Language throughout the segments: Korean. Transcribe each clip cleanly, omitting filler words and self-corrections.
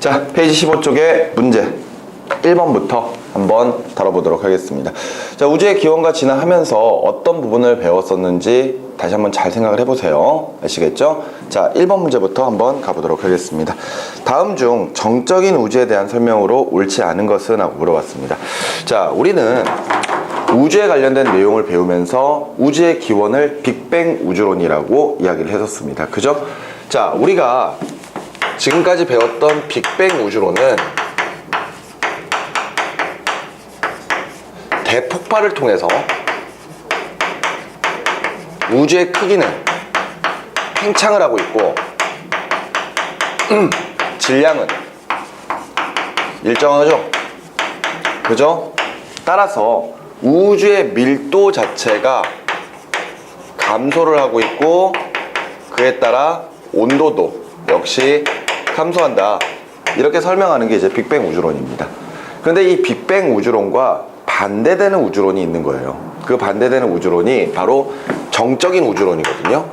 자, 페이지 15쪽의 문제 1번부터 한번 다뤄보도록 하겠습니다. 자, 우주의 기원과 진화하면서 어떤 부분을 배웠었는지 다시 한번 잘 생각을 해보세요. 아시겠죠? 자, 1번 문제부터 한번 가보도록 하겠습니다. 다음 중 정적인 우주에 대한 설명으로 옳지 않은 것은? 하고 물어봤습니다. 자, 우리는 우주에 관련된 내용을 배우면서 우주의 기원을 빅뱅 우주론이라고 이야기를 했었습니다. 그죠? 자, 우리가 지금까지 배웠던 빅뱅 우주론은 대폭발을 통해서 우주의 크기는 팽창을 하고 있고 질량은 일정하죠? 그죠? 따라서 우주의 밀도 자체가 감소를 하고 있고 그에 따라 온도도 역시 감소한다. 이렇게 설명하는 게 이제 빅뱅 우주론입니다. 그런데 이 빅뱅 우주론과 반대되는 우주론이 있는 거예요. 그 반대되는 우주론이 바로 정적인 우주론이거든요.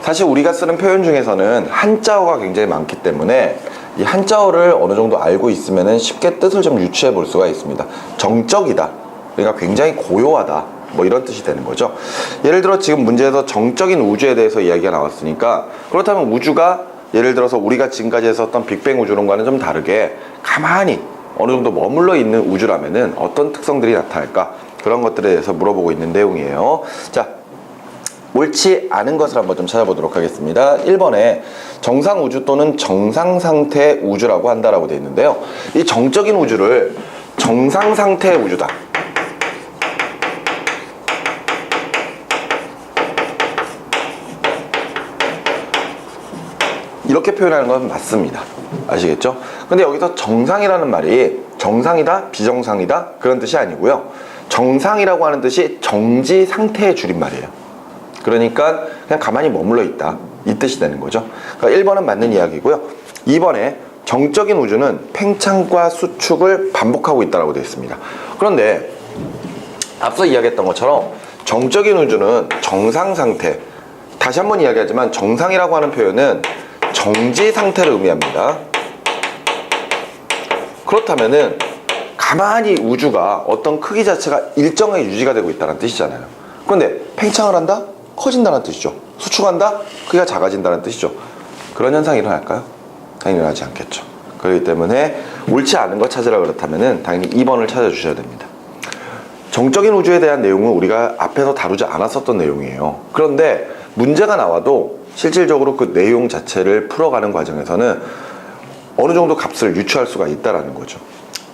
사실 우리가 쓰는 표현 중에서는 한자어가 굉장히 많기 때문에 이 한자어를 어느 정도 알고 있으면 쉽게 뜻을 좀 유추해 볼 수가 있습니다. 정적이다, 그러니까 굉장히 고요하다, 뭐 이런 뜻이 되는 거죠. 예를 들어 지금 문제에서 정적인 우주에 대해서 이야기가 나왔으니까, 그렇다면 우주가 예를 들어서 우리가 지금까지 했었던 빅뱅 우주론과는 좀 다르게 가만히 어느 정도 머물러 있는 우주라면은 어떤 특성들이 나타날까, 그런 것들에 대해서 물어보고 있는 내용이에요. 자, 옳지 않은 것을 한번 좀 찾아보도록 하겠습니다. 1번에 정상 우주 또는 정상 상태 우주라고 한다라고 되어 있는데요. 이 정적인 우주를 정상 상태의 우주다, 이렇게 표현하는 건 맞습니다. 아시겠죠? 근데 여기서 정상이라는 말이 정상이다, 비정상이다 그런 뜻이 아니고요. 정상이라고 하는 뜻이 정지 상태의 줄임말이에요. 그러니까 그냥 가만히 머물러 있다, 이 뜻이 되는 거죠. 그러니까 1번은 맞는 이야기고요. 2번에 정적인 우주는 팽창과 수축을 반복하고 있다고 되어 있습니다. 그런데 앞서 이야기했던 것처럼 정적인 우주는 정상 상태, 다시 한번 이야기하지만 정상이라고 하는 표현은 정지 상태를 의미합니다. 그렇다면은 가만히 우주가 어떤 크기 자체가 일정하게 유지가 되고 있다는 뜻이잖아요. 그런데 팽창을 한다? 커진다는 뜻이죠. 수축한다? 크기가 작아진다는 뜻이죠. 그런 현상이 일어날까요? 당연히 일어나지 않겠죠. 그렇기 때문에 옳지 않은 것 찾으라 그렇다면은 당연히 2번을 찾아주셔야 됩니다. 정적인 우주에 대한 내용은 우리가 앞에서 다루지 않았었던 내용이에요. 그런데 문제가 나와도 실질적으로 그 내용 자체를 풀어가는 과정에서는 어느 정도 값을 유추할 수가 있다는 거죠.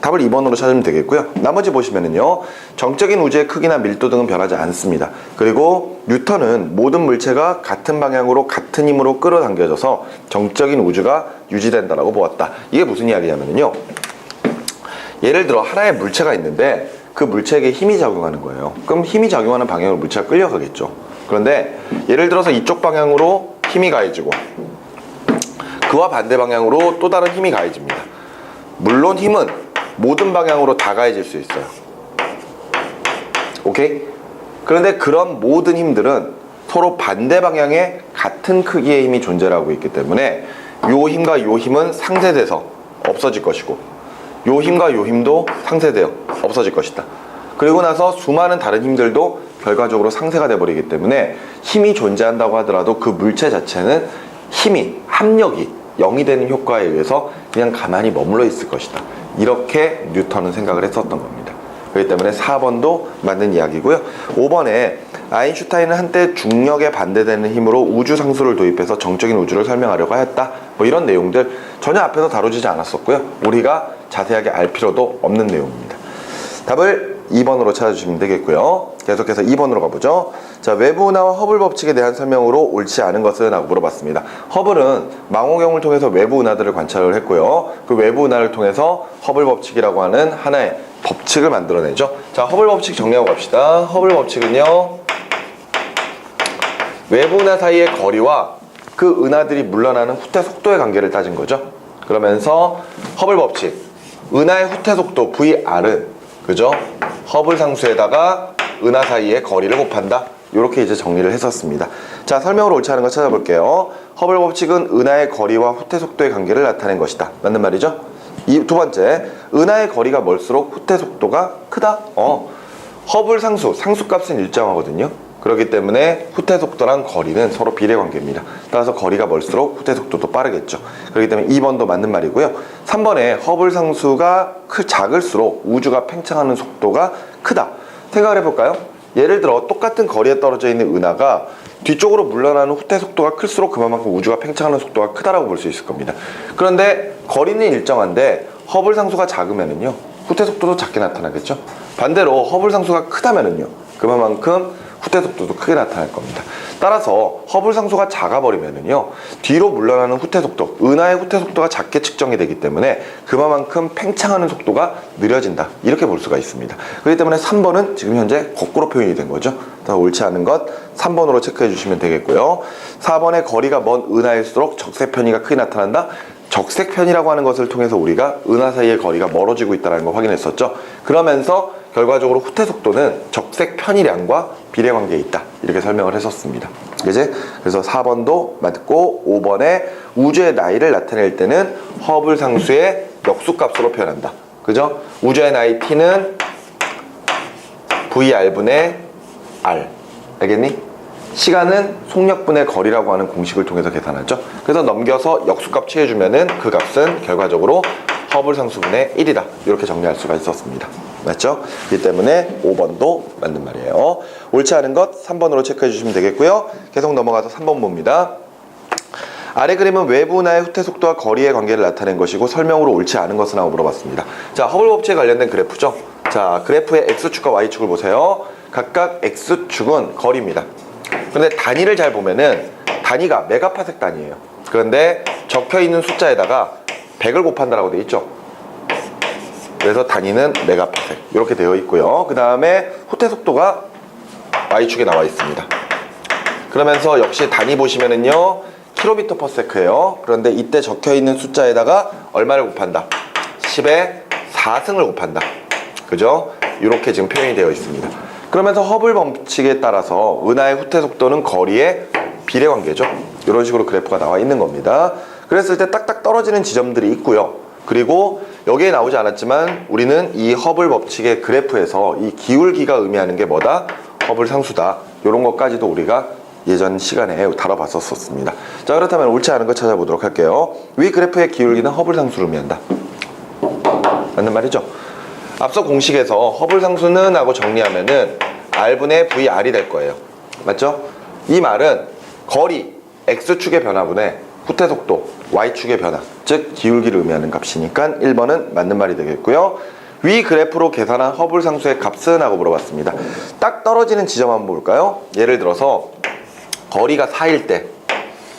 답을 2번으로 찾으면 되겠고요. 나머지 보시면은요, 정적인 우주의 크기나 밀도 등은 변하지 않습니다. 그리고 뉴턴은 모든 물체가 같은 방향으로 같은 힘으로 끌어당겨져서 정적인 우주가 유지된다라고 보았다. 이게 무슨 이야기냐면요, 예를 들어 하나의 물체가 있는데 그 물체에게 힘이 작용하는 거예요. 그럼 힘이 작용하는 방향으로 물체가 끌려가겠죠. 그런데 예를 들어서 이쪽 방향으로 힘이 가해지고 그와 반대 방향으로 또 다른 힘이 가해집니다. 물론 힘은 모든 방향으로 다 가해질 수 있어요. 오케이? 그런데 그런 모든 힘들은 서로 반대 방향에 같은 크기의 힘이 존재하고 있기 때문에 요 힘과 요 힘은 상쇄돼서 없어질 것이고 요 힘과 요 힘도 상쇄되어 없어질 것이다. 그리고 나서 수많은 다른 힘들도 결과적으로 상쇄가 돼버리기 때문에 힘이 존재한다고 하더라도 그 물체 자체는 힘이, 합력이 0이 되는 효과에 의해서 그냥 가만히 머물러 있을 것이다. 이렇게 뉴턴은 생각을 했었던 겁니다. 그렇기 때문에 4번도 맞는 이야기고요. 5번에 아인슈타인은 한때 중력에 반대되는 힘으로 우주 상수를 도입해서 정적인 우주를 설명하려고 하였다. 뭐 이런 내용들 전혀 앞에서 다루지 않았었고요. 우리가 자세하게 알 필요도 없는 내용입니다. 답을 2번으로 찾아주시면 되겠고요. 계속해서 2번으로 가보죠. 자, 외부 운하와 허블 법칙에 대한 설명으로 옳지 않은 것은? 하고 물어봤습니다. 허블은 망원경을 통해서 외부 운하들을 관찰을 했고요. 그 외부 운하를 통해서 허블 법칙이라고 하는 하나의 법칙을 만들어내죠. 자, 허블 법칙 정리하고 갑시다. 허블 법칙은요, 외부 운하 사이의 거리와 그 은하들이 물러나는 후퇴 속도의 관계를 따진 거죠. 그러면서 허블 법칙, 은하의 후퇴 속도 VR은, 그죠? 허블 상수에다가 은하 사이의 거리를 곱한다. 이렇게 이제 정리를 했었습니다. 자, 설명으로 옳지 않은 거 찾아볼게요. 허블 법칙은 은하의 거리와 후퇴 속도의 관계를 나타낸 것이다. 맞는 말이죠? 이 두 번째, 은하의 거리가 멀수록 후퇴 속도가 크다. 허블 상수값은 일정하거든요. 그렇기 때문에 후퇴 속도랑 거리는 서로 비례 관계입니다. 따라서 거리가 멀수록 후퇴 속도도 빠르겠죠. 그렇기 때문에 2번도 맞는 말이고요. 3번에 허블 상수가 작을수록 우주가 팽창하는 속도가 크다. 생각을 해볼까요? 예를 들어 똑같은 거리에 떨어져 있는 은하가 뒤쪽으로 물러나는 후퇴 속도가 클수록 그만큼 우주가 팽창하는 속도가 크다라고 볼 수 있을 겁니다. 그런데 거리는 일정한데 허블 상수가 작으면은요, 후퇴 속도도 작게 나타나겠죠. 반대로 허블 상수가 크다면은요, 그만큼 후퇴 속도도 크게 나타날 겁니다. 따라서 허블 상수가 작아버리면은요, 뒤로 물러나는 후퇴 속도, 은하의 후퇴 속도가 작게 측정이 되기 때문에 그만큼 팽창하는 속도가 느려진다. 이렇게 볼 수가 있습니다. 그렇기 때문에 3번은 지금 현재 거꾸로 표현이 된 거죠. 더 옳지 않은 것 3번으로 체크해 주시면 되겠고요. 4번의 거리가 먼 은하일수록 적색 편이가 크게 나타난다. 적색 편이라고 하는 것을 통해서 우리가 은하 사이의 거리가 멀어지고 있다는 걸 확인했었죠. 그러면서 결과적으로 후퇴 속도는 적색 편이량과 비례관계에 있다. 이렇게 설명을 했었습니다. 그지? 그래서 4번도 맞고 5번에 우주의 나이를 나타낼 때는 허블 상수의 역수값으로 표현한다. 그죠? 우주의 나이 t는 VR분의 R. 알겠니? 시간은 속력분의 거리라고 하는 공식을 통해서 계산하죠. 그래서 넘겨서 역수값 취해주면은 그 값은 결과적으로 허블 상수분의 1이다. 이렇게 정리할 수가 있었습니다. 맞죠? 그렇기 때문에 5번도 맞는 말이에요. 옳지 않은 것 3번으로 체크해 주시면 되겠고요. 계속 넘어가서 3번 봅니다. 아래 그림은 외부 은하의 후퇴 속도와 거리의 관계를 나타낸 것이고 설명으로 옳지 않은 것은 하고 물어봤습니다. 자, 허블 법칙에 관련된 그래프죠. 자, 그래프의 X축과 Y축을 보세요. 각각 X축은 거리입니다. 그런데 단위를 잘 보면은 단위가 메가파섹 단위예요. 그런데 적혀있는 숫자에다가 100을 곱한다라고 되어 있죠. 그래서 단위는 메가파섹 이렇게 되어 있고요. 그 다음에 후퇴 속도가 Y축에 나와 있습니다. 그러면서 역시 단위 보시면은요, 킬로미터 퍼 세크예요. 그런데 이때 적혀있는 숫자에다가 얼마를 곱한다? 10의 4승을 곱한다. 그죠? 이렇게 지금 표현이 되어 있습니다. 그러면서 허블 법칙에 따라서 은하의 후퇴 속도는 거리의 비례관계죠. 이런 식으로 그래프가 나와 있는 겁니다. 그랬을 때 딱딱 떨어지는 지점들이 있고요. 그리고 여기에 나오지 않았지만 우리는 이 허블 법칙의 그래프에서 이 기울기가 의미하는 게 뭐다? 허블 상수다. 이런 것까지도 우리가 예전 시간에 다뤄봤었습니다. 자, 그렇다면 옳지 않은 거 찾아보도록 할게요. 위 그래프의 기울기는 허블 상수를 의미한다. 맞는 말이죠? 앞서 공식에서 허블 상수는 하고 정리하면은 R분의 VR이 될 거예요. 맞죠? 이 말은 거리 X축의 변화분의 후퇴 속도 Y축의 변화, 즉 기울기를 의미하는 값이니까 1번은 맞는 말이 되겠고요. 위 그래프로 계산한 허블 상수의 값은 하고 물어봤습니다. 딱 떨어지는 지점 한번 볼까요? 예를 들어서 거리가 4일 때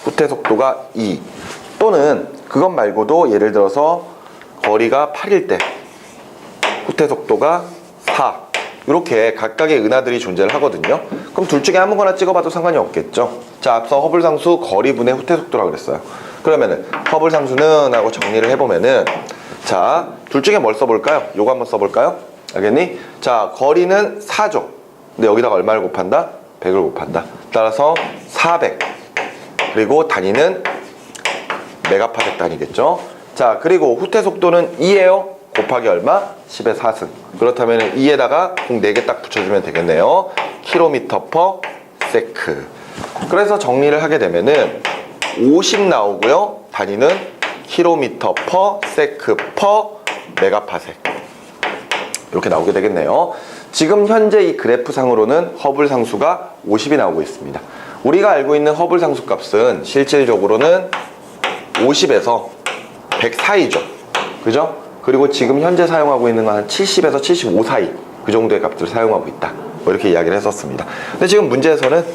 후퇴 속도가 2, 또는 그것 말고도 예를 들어서 거리가 8일 때 후퇴 속도가 4, 이렇게 각각의 은하들이 존재를 하거든요. 그럼 둘 중에 아무거나 찍어봐도 상관이 없겠죠. 자, 앞서 허블 상수 거리분의 후퇴 속도라고 그랬어요. 그러면은 허블 상수는 하고 정리를 해보면은, 자, 둘 중에 뭘 써볼까요? 요거 한번 써볼까요? 알겠니? 자, 거리는 4죠. 근데 여기다가 얼마를 곱한다? 100을 곱한다. 따라서 400. 그리고 단위는 메가파섹 단위겠죠. 자, 그리고 후퇴 속도는 2예요. 곱하기 얼마? 10의 4승. 그렇다면 2에다가 공 4개 딱 붙여주면 되겠네요. 킬로미터 퍼 세크. 그래서 정리를 하게 되면은 50 나오고요. 단위는 킬로미터 퍼 세크 퍼 메가파섹. 이렇게 나오게 되겠네요. 지금 현재 이 그래프 상으로는 허블 상수가 50이 나오고 있습니다. 우리가 알고 있는 허블 상수 값은 실질적으로는 50에서 100 사이죠. 그죠? 그리고 지금 현재 사용하고 있는 건 한 70에서 75 사이, 그 정도의 값들을 사용하고 있다. 뭐 이렇게 이야기를 했었습니다. 근데 지금 문제에서는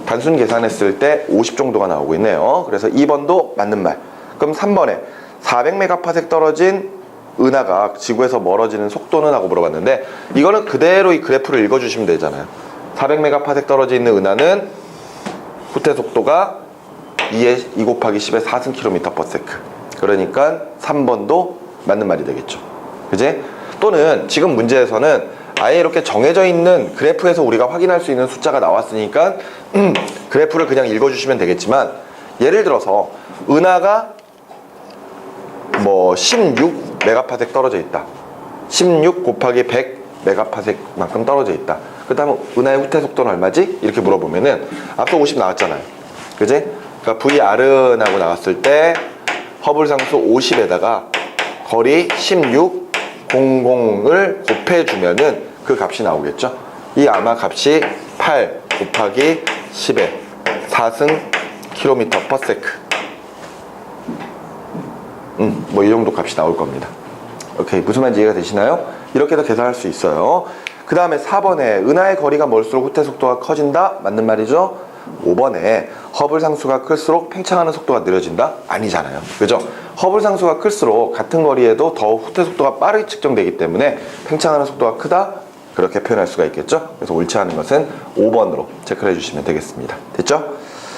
단순 계산했을 때 50 정도가 나오고 있네요. 그래서 2번도 맞는 말. 그럼 3번에 400메가파섹 떨어진 은하가 지구에서 멀어지는 속도는 하고 물어봤는데, 이거는 그대로 이 그래프를 읽어주시면 되잖아요. 400메가파섹 떨어져 있는 은하는 후퇴 속도가 2 곱하기 10의 4승 킬로미터 퍼 세크. 그러니까 3번도 맞는 말이 되겠죠. 그지? 또는 지금 문제에서는 아예 이렇게 정해져 있는 그래프에서 우리가 확인할 수 있는 숫자가 나왔으니까 그래프를 그냥 읽어주시면 되겠지만, 예를 들어서 은하가 뭐 16 메가파섹 떨어져 있다. 16 곱하기 100 메가파섹만큼 떨어져 있다. 그 다음에 은하의 후퇴 속도는 얼마지? 이렇게 물어보면은 앞서 50 나왔잖아요. 그지? 그러니까 VR은하고 나왔을 때 허블 상수 50에다가 거리 16 00을 곱해주면은 그 값이 나오겠죠. 이 아마 값이 8 곱하기 10의 4승 킬로미터 퍼 세크. 뭐 이 정도 값이 나올 겁니다. 오케이, 무슨 말인지 이해가 되시나요? 이렇게도 계산할 수 있어요. 그 다음에 4번에 은하의 거리가 멀수록 후퇴 속도가 커진다. 맞는 말이죠? 5번에 허블 상수가 클수록 팽창하는 속도가 느려진다? 아니잖아요. 그죠? 허블 상수가 클수록 같은 거리에도 더 후퇴 속도가 빠르게 측정되기 때문에 팽창하는 속도가 크다? 그렇게 표현할 수가 있겠죠? 그래서 옳지 않은 것은 5번으로 체크를 해주시면 되겠습니다. 됐죠?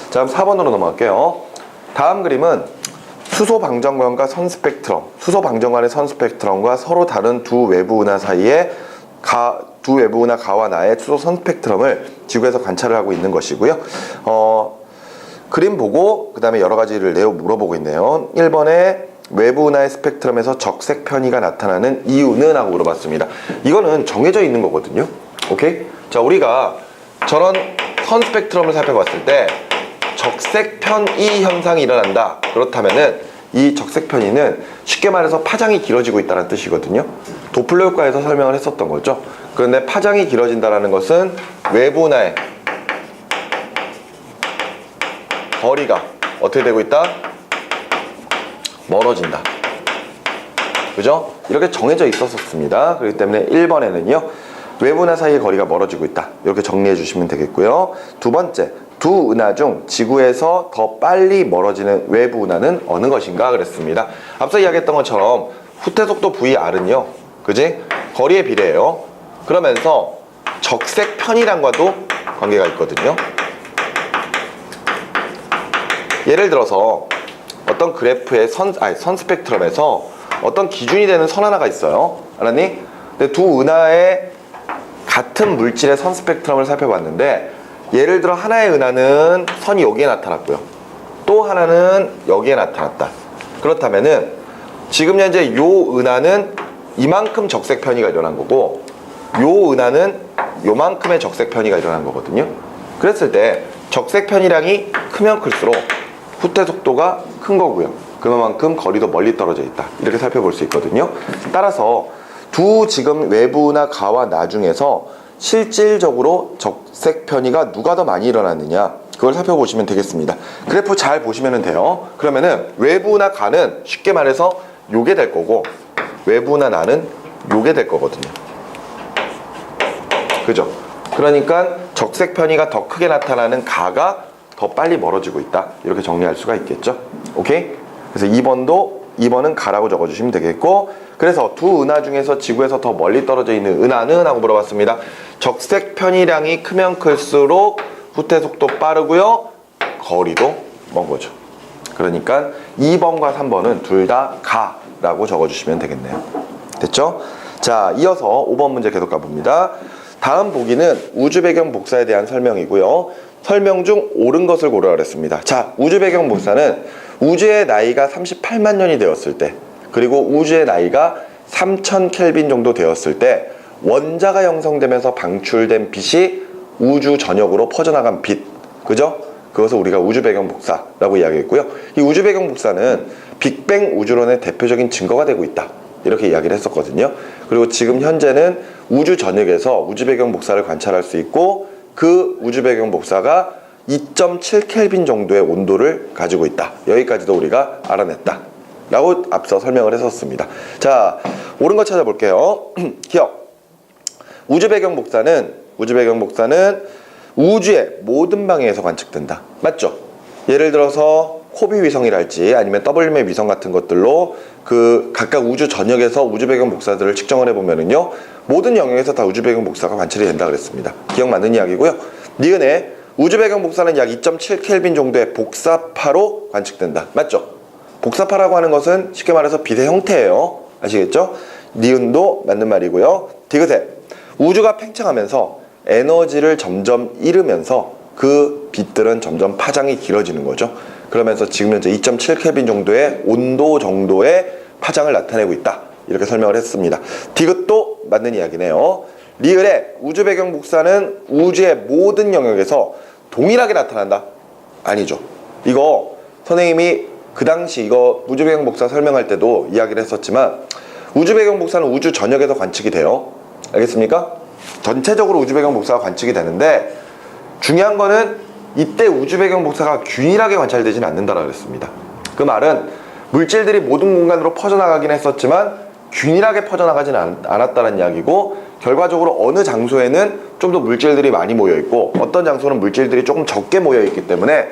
자, 그럼 4번으로 넘어갈게요. 다음 그림은 수소 방정관과 선 스펙트럼, 수소 방정관의 선 스펙트럼과 서로 다른 두 외부 은하 사이에 두 외부 은하 가와 나의 수소 선 스펙트럼을 지구에서 관찰을 하고 있는 것이고요. 그림 보고 그 다음에 여러 가지를 물어보고 있네요. 1번에 외부 은하의 스펙트럼에서 적색 편의가 나타나는 이유는? 하고 물어봤습니다. 이거는 정해져 있는 거거든요. 오케이? 자, 우리가 저런 선 스펙트럼을 살펴봤을 때 적색 편의 현상이 일어난다. 그렇다면은 이 적색 편의는 쉽게 말해서 파장이 길어지고 있다는 뜻이거든요. 도플러 효과에서 설명을 했었던 거죠. 그런데 파장이 길어진다는 것은 외부 은하의 거리가 어떻게 되고 있다? 멀어진다. 그죠? 이렇게 정해져 있었습니다. 그렇기 때문에 1번에는요, 외부 은하 사이의 거리가 멀어지고 있다. 이렇게 정리해 주시면 되겠고요. 두 번째, 두 은하 중 지구에서 더 빨리 멀어지는 외부 은하는 어느 것인가 그랬습니다. 앞서 이야기했던 것처럼 후퇴 속도 VR은요, 그지? 거리에 비례해요. 그러면서 적색 편이랑과도 관계가 있거든요. 예를 들어서 어떤 그래프의 선 스펙트럼에서 어떤 기준이 되는 선 하나가 있어요. 알았니? 근데 두 은하의 같은 물질의 선 스펙트럼을 살펴봤는데, 예를 들어 하나의 은하는 선이 여기에 나타났고요, 또 하나는 여기에 나타났다. 그렇다면은 지금 현재 요 은하는 이만큼 적색 편의가 일어난 거고, 요 은하는 요만큼의 적색 편의가 일어난 거거든요. 그랬을 때 적색 편의량이 크면 클수록 후퇴 속도가 큰 거고요, 그만큼 거리도 멀리 떨어져 있다. 이렇게 살펴볼 수 있거든요. 따라서 두 지금 외부 은하 가와 나 중에서 실질적으로 적색 편의가 누가 더 많이 일어났느냐, 그걸 살펴보시면 되겠습니다. 그래프 잘 보시면 돼요. 그러면은 외부 은하 가는 쉽게 말해서 요게 될 거고, 외부 은하 나는 요게 될 거거든요. 그죠? 그러니까 적색 편의가 더 크게 나타나는 가가 더 빨리 멀어지고 있다. 이렇게 정리할 수가 있겠죠. 오케이? 그래서 2번은 가라고 적어주시면 되겠고, 그래서 두 은하 중에서 지구에서 더 멀리 떨어져 있는 은하는? 하고 물어봤습니다. 적색 편의량이 크면 클수록 후퇴 속도 빠르고요, 거리도 먼 거죠. 그러니까 2번과 3번은 둘 다 가라고 적어주시면 되겠네요. 됐죠? 자, 이어서 5번 문제 계속 가봅니다. 다음 보기는 우주 배경 복사에 대한 설명이고요. 설명 중 옳은 것을 고르라 그랬습니다. 자, 우주 배경 복사는 우주의 나이가 38만 년이 되었을 때, 그리고 우주의 나이가 3000 켈빈 정도 되었을 때 원자가 형성되면서 방출된 빛이 우주 전역으로 퍼져나간 빛, 그죠? 그것을 우리가 우주 배경 복사라고 이야기했고요. 이 우주 배경 복사는 빅뱅 우주론의 대표적인 증거가 되고 있다. 이렇게 이야기를 했었거든요. 그리고 지금 현재는 우주 전역에서 우주 배경 복사를 관찰할 수 있고, 그 우주 배경 복사가 2.7 켈빈 정도의 온도를 가지고 있다. 여기까지도 우리가 알아냈다 라고 앞서 설명을 했었습니다. 자, 옳은 거 찾아볼게요. 기억. 우주 배경 복사는 우주의 모든 방향에서 관측된다. 맞죠? 예를 들어서 코비 위성이랄지 아니면 WM의 위성 같은 것들로 그 각각 우주 전역에서 우주 배경 복사들을 측정을 해보면은요, 모든 영역에서 다 우주 배경 복사가 관찰이 된다 그랬습니다. 기억 맞는 이야기고요. 니은의 우주 배경 복사는 약 2.7 켈빈 정도의 복사파로 관측된다. 맞죠? 복사파라고 하는 것은 쉽게 말해서 빛의 형태예요. 아시겠죠? 니은도 맞는 말이고요. 디귿에 우주가 팽창하면서 에너지를 점점 잃으면서 그 빛들은 점점 파장이 길어지는 거죠. 그러면서 지금 현재 2.7 켈빈 정도의 온도 정도의 파장을 나타내고 있다. 이렇게 설명을 했습니다. 디귿도 맞는 이야기네요. 리을의 우주 배경 복사는 우주의 모든 영역에서 동일하게 나타난다? 아니죠. 이거 선생님이 그 당시 이거 우주 배경 복사 설명할 때도 이야기를 했었지만 우주 배경 복사는 우주 전역에서 관측이 돼요. 알겠습니까? 전체적으로 우주 배경 복사가 관측이 되는데 중요한 거는 이때 우주 배경 복사가 균일하게 관찰되지는 않는다라고 했습니다. 그 말은 물질들이 모든 공간으로 퍼져나가긴 했었지만 균일하게 퍼져나가지는 않았다는 이야기고, 결과적으로 어느 장소에는 좀 더 물질들이 많이 모여있고 어떤 장소는 물질들이 조금 적게 모여있기 때문에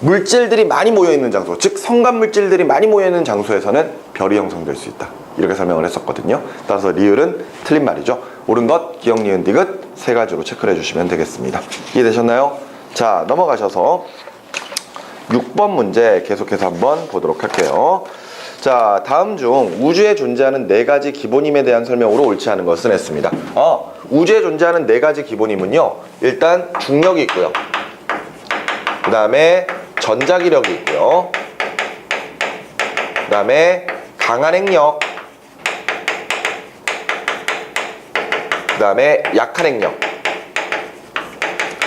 물질들이 많이 모여있는 장소, 즉 성간 물질들이 많이 모여있는 장소에서는 별이 형성될 수 있다. 이렇게 설명을 했었거든요. 따라서 리을은 틀린 말이죠. 옳은 것, 기억, 니은, 디귿 세 가지로 체크를 해주시면 되겠습니다. 이해되셨나요? 자, 넘어가셔서 6번 문제 계속해서 한번 보도록 할게요. 자, 다음 중 우주에 존재하는 4가지 기본임에 대한 설명으로 옳지 않은 것은 했습니다. 우주에 존재하는 4가지 기본임은요, 일단 중력이 있고요, 그 다음에 전자기력이 있고요, 그 다음에 강한 핵력, 그 다음에 약한 핵력,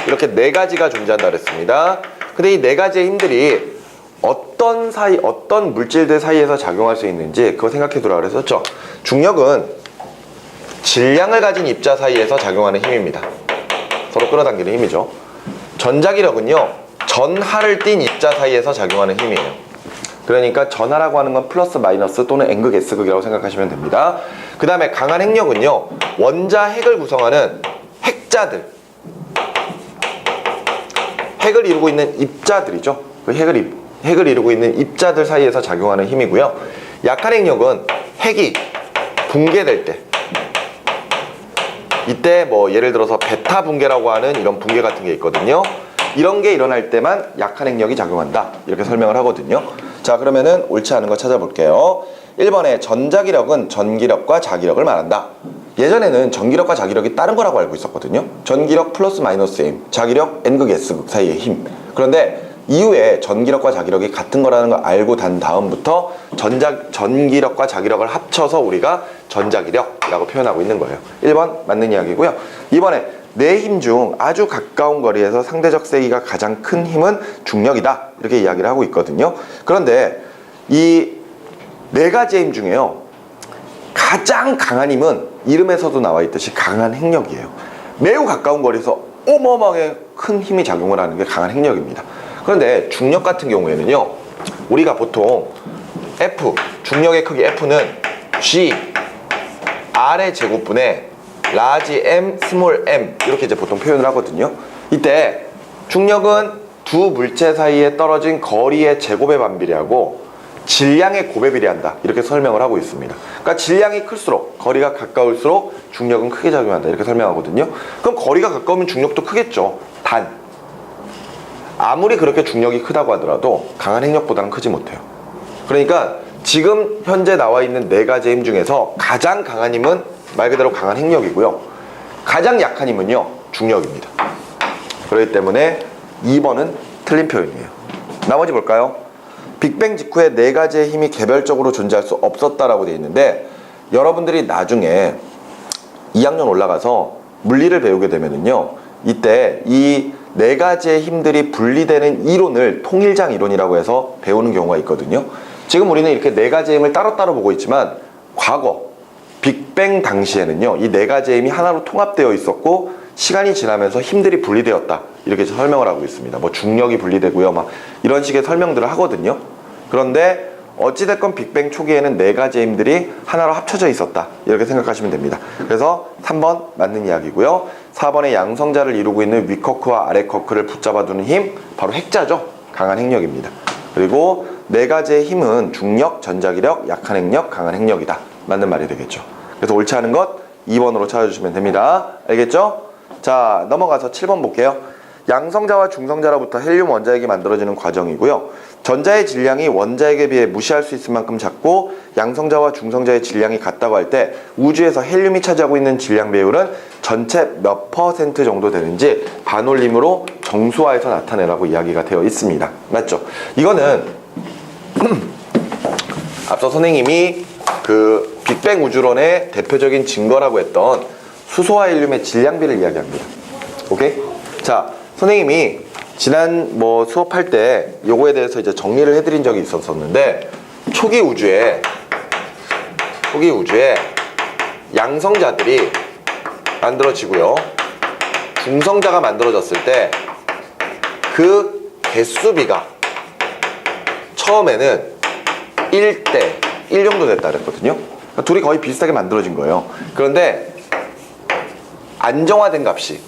이렇게 4가지가 존재한다 그랬습니다. 근데 이 4가지의 힘들이 어떤 물질들 사이에서 작용할 수 있는지 그거 생각해 두라 그랬었죠. 중력은 질량을 가진 입자 사이에서 작용하는 힘입니다. 서로 끌어당기는 힘이죠. 전자기력은요, 전하를 띤 입자 사이에서 작용하는 힘이에요. 그러니까 전하라고 하는 건 플러스 마이너스 또는 N극 S극이라고 생각하시면 됩니다. 그 다음에 강한 핵력은요, 원자 핵을 구성하는 핵자들, 핵을 이루고 있는 입자들이죠. 그 핵을 이루고 있는 입자들 사이에서 작용하는 힘이고요. 약한 핵력은 핵이 붕괴될 때, 이때 뭐 예를 들어서 베타 붕괴라고 하는 이런 붕괴 같은 게 있거든요. 이런 게 일어날 때만 약한 핵력이 작용한다. 이렇게 설명을 하거든요. 자, 그러면은 옳지 않은 거 찾아볼게요. 1번에 전자기력은 전기력과 자기력을 말한다. 예전에는 전기력과 자기력이 다른 거라고 알고 있었거든요. 전기력 플러스 마이너스 M, 자기력 N극 S극 사이의 힘. 그런데 이후에 전기력과 자기력이 같은 거라는 걸 알고 난 다음부터 전기력과 자기력을 합쳐서 우리가 전자기력이라고 표현하고 있는 거예요. 1번 맞는 이야기고요. 2번에 네 힘 중 아주 가까운 거리에서 상대적 세기가 가장 큰 힘은 중력이다. 이렇게 이야기를 하고 있거든요. 그런데 이 4가지의 힘 중에요, 가장 강한 힘은 이름에서도 나와 있듯이 강한 핵력이에요. 매우 가까운 거리에서 어마어마하게 큰 힘이 작용을 하는 게 강한 핵력입니다. 그런데 중력 같은 경우에는요, 우리가 보통 F, 중력의 크기 F는 G, R의 제곱분의 라지 M, 스몰 m 이렇게 이제 보통 표현을 하거든요. 이때 중력은 두 물체 사이에 떨어진 거리의 제곱에 반비례하고 질량의 곱에 비례한다. 이렇게 설명을 하고 있습니다. 그러니까 질량이 클수록, 거리가 가까울수록 중력은 크게 작용한다. 이렇게 설명하거든요. 그럼 거리가 가까우면 중력도 크겠죠. 단, 아무리 그렇게 중력이 크다고 하더라도 강한 핵력보다는 크지 못해요. 그러니까 지금 현재 나와 있는 4가지 힘 중에서 가장 강한 힘은 말 그대로 강한 핵력이고요. 가장 약한 힘은요, 중력입니다. 그렇기 때문에 2번은 틀린 표현이에요. 나머지 볼까요? 빅뱅 직후에 4가지의 힘이 개별적으로 존재할 수 없었다라고 되어 있는데, 여러분들이 나중에 2학년 올라가서 물리를 배우게 되면은요, 이때 이 4가지의 힘들이 분리되는 이론을 통일장 이론이라고 해서 배우는 경우가 있거든요. 지금 우리는 이렇게 4가지의 힘을 따로따로 보고 있지만, 과거 빅뱅 당시에는요, 이 4가지의 힘이 하나로 통합되어 있었고 시간이 지나면서 힘들이 분리되었다. 이렇게 설명을 하고 있습니다. 뭐 중력이 분리되고요, 막 이런 식의 설명들을 하거든요. 그런데 어찌됐건 빅뱅 초기에는 4가지의 힘들이 하나로 합쳐져 있었다. 이렇게 생각하시면 됩니다. 그래서 3번 맞는 이야기고요. 4번의 양성자를 이루고 있는 위커크와 아래커크를 붙잡아두는 힘, 바로 핵자죠. 강한 핵력입니다. 그리고 4가지의 힘은 중력, 전자기력, 약한 핵력, 강한 핵력이다. 맞는 말이 되겠죠. 그래서 옳지 않은 것 2번으로 찾아주시면 됩니다. 알겠죠? 자, 넘어가서 7번 볼게요. 양성자와 중성자로부터 헬륨 원자핵이 만들어지는 과정이고요. 전자의 질량이 원자핵에 비해 무시할 수 있을 만큼 작고 양성자와 중성자의 질량이 같다고 할 때 우주에서 헬륨이 차지하고 있는 질량 비율은 전체 몇 퍼센트 정도 되는지 반올림으로 정수화해서 나타내라고 이야기가 되어 있습니다. 맞죠? 이거는 앞서 선생님이 그 빅뱅 우주론의 대표적인 증거라고 했던 수소와 헬륨의 질량비를 이야기합니다. 오케이? 자, 선생님이 지난 수업할 때 요거에 대해서 이제 정리를 해드린 적이 있었는데 초기 우주에 양성자들이 만들어지고요. 중성자가 만들어졌을 때 그 개수비가 처음에는 1대 1 정도 됐다 그랬거든요. 그러니까 둘이 거의 비슷하게 만들어진 거예요. 그런데 안정화된 값이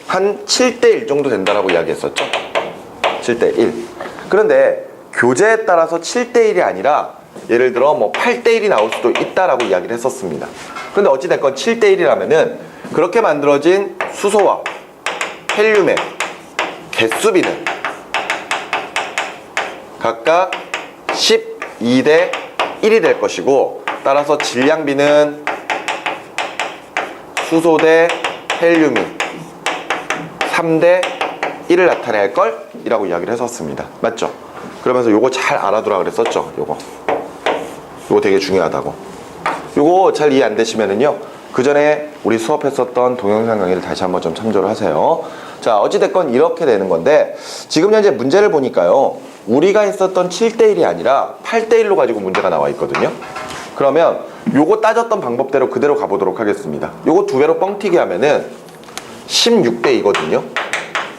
한 7대 1 정도 된다라고 이야기했었죠. 7대 1. 그런데 교재에 따라서 7대 1이 아니라 예를 들어 8대 1이 나올 수도 있다라고 이야기를 했었습니다. 그런데 어찌됐건 7대 1이라면은 그렇게 만들어진 수소와 헬륨의 개수비는 각각 12대 1이 될 것이고, 따라서 질량비는 수소 대 헬륨이 3대 1을 나타낼 걸 이라고 이야기를 했었습니다. 맞죠? 그러면서 요거 잘 알아두라 그랬었죠. 요거 되게 중요하다고. 요거 잘 이해 안 되시면은요, 그 전에 우리 수업했었던 동영상 강의를 다시 한번 좀 참조를 하세요. 자, 어찌됐건 이렇게 되는 건데, 지금 현재 문제를 보니까요, 우리가 했었던 7대 1이 아니라 8대 1로 가지고 문제가 나와 있거든요. 그러면 요거 따졌던 방법대로 그대로 가보도록 하겠습니다. 요거 두 배로 뻥튀기 하면은 16대 2거든요.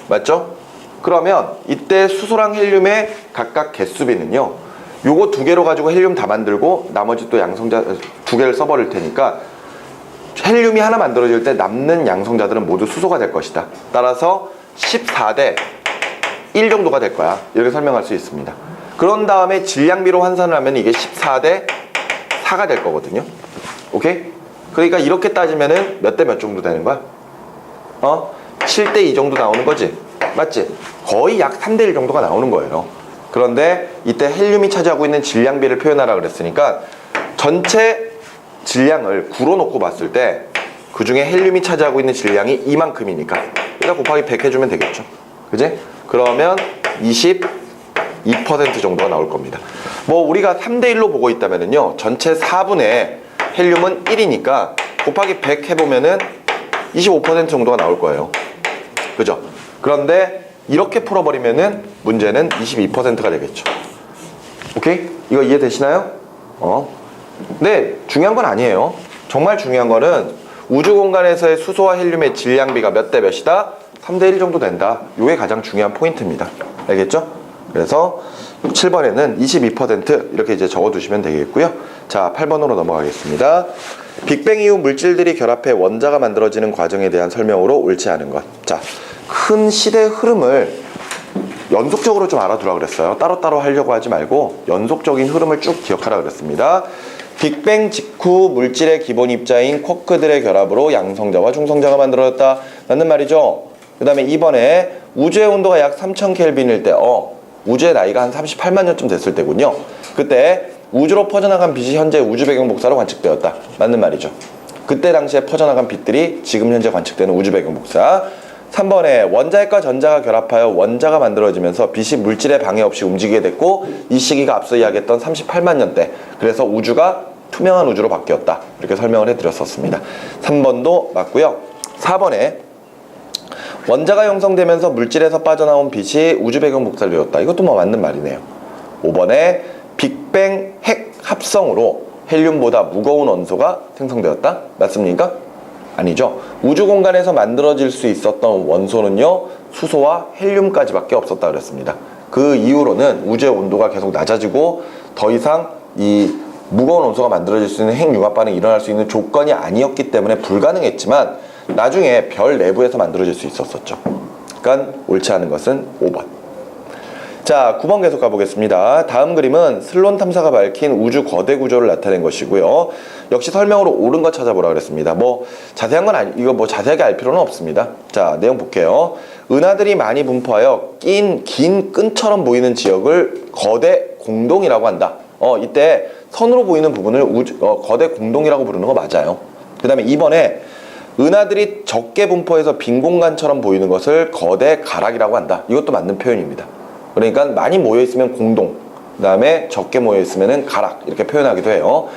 맞죠? 그러면 이때 수소랑 헬륨의 각각 개수비는요, 요거 두 개로 가지고 헬륨 다 만들고 나머지 또 양성자 두 개를 써버릴 테니까 헬륨이 하나 만들어질 때 남는 양성자들은 모두 수소가 될 것이다. 따라서 14대 1 정도가 될 거야. 이렇게 설명할 수 있습니다. 그런 다음에 질량비로 환산을 하면 이게 14대 4가 될 거거든요. 오케이? 그러니까 이렇게 따지면은 몇 대 몇 정도 되는 거야? 7대 2 정도 나오는 거지? 맞지? 거의 약 3대 1 정도가 나오는 거예요. 그런데 이때 헬륨이 차지하고 있는 질량비를 표현하라 그랬으니까 전체 질량을 구로 놓고 봤을 때 그 중에 헬륨이 차지하고 있는 질량이 이만큼이니까 여기다 곱하기 100 해주면 되겠죠. 그지? 그러면 22% 정도가 나올 겁니다. 우리가 3대 1로 보고 있다면은요, 전체 4분의 헬륨은 1이니까 곱하기 100 해보면은 25% 정도가 나올 거예요. 그죠? 그런데 이렇게 풀어버리면은 문제는 22%가 되겠죠. 오케이? 이거 이해되시나요? 근데 중요한 건 아니에요. 정말 중요한 거는 우주 공간에서의 수소와 헬륨의 질량비가 몇 대 몇이다? 3대 1 정도 된다. 요게 가장 중요한 포인트입니다. 알겠죠? 그래서 7번에는 22% 이렇게 이제 적어두시면 되겠고요. 자, 8번으로 넘어가겠습니다. 빅뱅 이후 물질들이 결합해 원자가 만들어지는 과정에 대한 설명으로 옳지 않은 것. 자, 큰 시대 흐름을 연속적으로 좀 알아두라 그랬어요. 따로따로 하려고 하지 말고 연속적인 흐름을 쭉 기억하라 그랬습니다. 빅뱅 직후 물질의 기본 입자인 쿼크들의 결합으로 양성자와 중성자가 만들어졌다. 맞는 말이죠? 그 다음에 2번에 우주의 온도가 약 3000켈빈일 때 우주의 나이가 한 38만 년쯤 됐을 때군요. 그때 우주로 퍼져나간 빛이 현재 우주 배경 복사로 관측되었다. 맞는 말이죠. 그때 당시에 퍼져나간 빛들이 지금 현재 관측되는 우주 배경 복사. 3번에 원자핵과 전자가 결합하여 원자가 만들어지면서 빛이 물질에 방해 없이 움직이게 됐고, 이 시기가 앞서 이야기했던 38만 년대, 그래서 우주가 투명한 우주로 바뀌었다. 이렇게 설명을 해드렸었습니다. 3번도 맞고요. 4번에 원자가 형성되면서 물질에서 빠져나온 빛이 우주 배경 복사를 이뤘다. 이것도 맞는 말이네요. 5번에 빅뱅 핵 합성으로 헬륨보다 무거운 원소가 생성되었다. 맞습니까? 아니죠. 우주 공간에서 만들어질 수 있었던 원소는요, 수소와 헬륨까지밖에 없었다 그랬습니다. 그 이후로는 우주의 온도가 계속 낮아지고 더 이상 이 무거운 원소가 만들어질 수 있는 핵융합 반응이 일어날 수 있는 조건이 아니었기 때문에 불가능했지만 나중에 별 내부에서 만들어질 수 있었었죠. 그러니까 옳지 않은 것은 5번. 자, 9번 계속 가보겠습니다. 다음 그림은 슬론 탐사가 밝힌 우주 거대 구조를 나타낸 것이고요. 역시 설명으로 옳은 것 찾아보라 그랬습니다. 뭐 자세한 건 이거 뭐 자세하게 알 필요는 없습니다. 자, 내용 볼게요. 은하들이 많이 분포하여 긴 끈처럼 보이는 지역을 거대 공동이라고 한다. 이때 선으로 보이는 부분을 거대 공동이라고 부르는 거 맞아요. 그 다음에 2번에 은하들이 적게 분포해서 빈 공간처럼 보이는 것을 거대 가락이라고 한다. 이것도 맞는 표현입니다. 그러니까 많이 모여있으면 공동, 그 다음에 적게 모여있으면 가락, 이렇게 표현하기도 해요.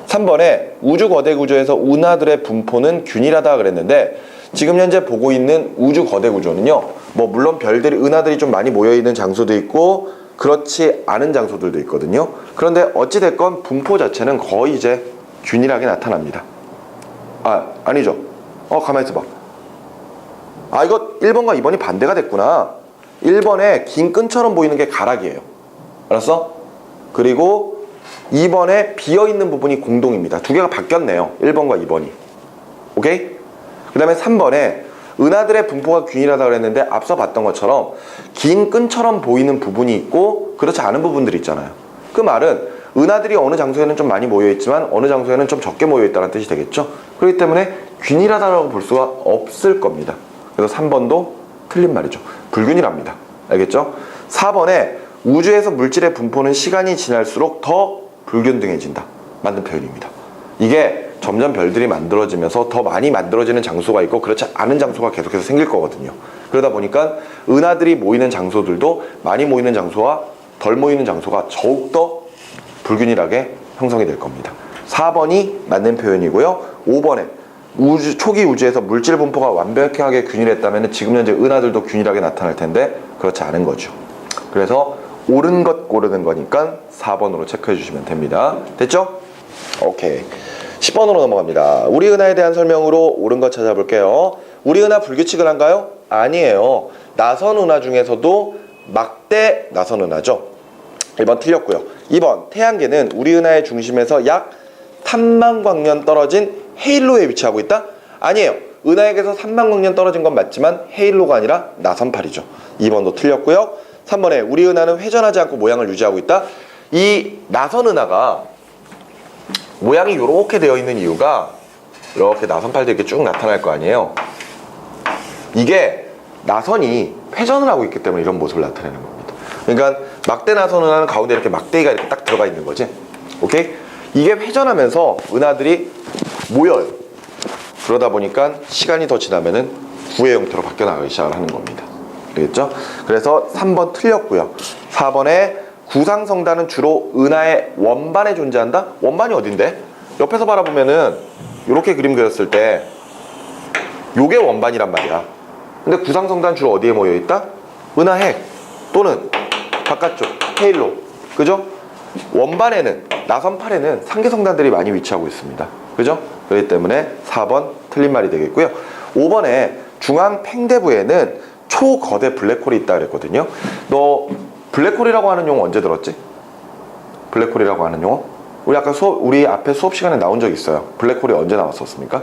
3번에 우주 거대 구조에서 은하들의 분포는 균일하다 그랬는데, 지금 현재 보고 있는 우주 거대 구조는요, 뭐 물론 은하들이 좀 많이 모여있는 장소도 있고 그렇지 않은 장소들도 있거든요. 그런데 어찌됐건 분포 자체는 거의 이제 균일하게 나타납니다. 아니죠. 가만히 있어봐. 이거 1번과 2번이 반대가 됐구나. 1번에 긴 끈처럼 보이는 게 가락이에요. 알았어? 그리고 2번에 비어있는 부분이 공동입니다. 두 개가 바뀌었네요. 1번과 2번이. 오케이? 그 다음에 3번에 은하들의 분포가 균일하다 그랬는데 앞서 봤던 것처럼 긴 끈처럼 보이는 부분이 있고 그렇지 않은 부분들이 있잖아요. 그 말은 은하들이 어느 장소에는 좀 많이 모여있지만 어느 장소에는 좀 적게 모여있다는 뜻이 되겠죠. 그렇기 때문에 균일하다고 볼 수가 없을 겁니다. 그래서 3번도 틀린 말이죠. 불균일합니다. 알겠죠? 4번에 우주에서 물질의 분포는 시간이 지날수록 더 불균등해진다. 맞는 표현입니다. 이게 점점 별들이 만들어지면서 더 많이 만들어지는 장소가 있고 그렇지 않은 장소가 계속해서 생길 거거든요. 그러다 보니까 은하들이 모이는 장소들도 많이 모이는 장소와 덜 모이는 장소가 더욱더 불균일하게 형성이 될 겁니다. 4번이 맞는 표현이고요. 5번에 초기 우주에서 물질 분포가 완벽하게 균일했다면 지금 현재 은하들도 균일하게 나타날 텐데 그렇지 않은 거죠. 그래서 옳은 것 고르는 거니까 4번으로 체크해 주시면 됩니다. 됐죠? 오케이. 10번으로 넘어갑니다. 우리 은하에 대한 설명으로 옳은 것 찾아볼게요. 우리 은하 불규칙을 한가요? 아니에요. 나선 은하 중에서도 막대 나선 은하죠. 1번 틀렸고요. 2번 태양계는 우리 은하의 중심에서 약 3만 광년 떨어진 헤일로에 위치하고 있다? 아니에요. 은하에게서 3만 광년 떨어진 건 맞지만 헤일로가 아니라 나선팔이죠. 2번도 틀렸고요. 3번에 우리 은하는 회전하지 않고 모양을 유지하고 있다? 이 나선 은하가 모양이 이렇게 되어 있는 이유가 이렇게 나선팔도 이렇게 쭉 나타날 거 아니에요. 이게 나선이 회전을 하고 있기 때문에 이런 모습을 나타내는 겁니다. 그러니까 막대 나선 은하는 가운데 이렇게 막대기가 이렇게 딱 들어가 있는 거지. 오케이? 이게 회전하면서 은하들이 모여요. 그러다 보니까 시간이 더 지나면은 구의 형태로 바뀌어 나가기 시작을 하는 겁니다. 알겠죠? 그래서 3번 틀렸고요. 4번에 구상성단은 주로 은하의 원반에 존재한다? 원반이 어딘데? 옆에서 바라보면은 이렇게 그림 그렸을 때 요게 원반이란 말이야. 근데 구상성단 주로 어디에 모여있다? 은하핵 또는 바깥쪽 헤일로. 그죠? 원반에는 나선팔에는 상계성단들이 많이 위치하고 있습니다. 그죠? 그렇기 때문에 4번 틀린 말이 되겠고요. 5번에 중앙 팽대부에는 초거대 블랙홀이 있다 그랬거든요. 너 블랙홀이라고 하는 용어 언제 들었지? 블랙홀이라고 하는 용어? 우리 앞에 수업 시간에 나온 적 있어요. 블랙홀이 언제 나왔었습니까?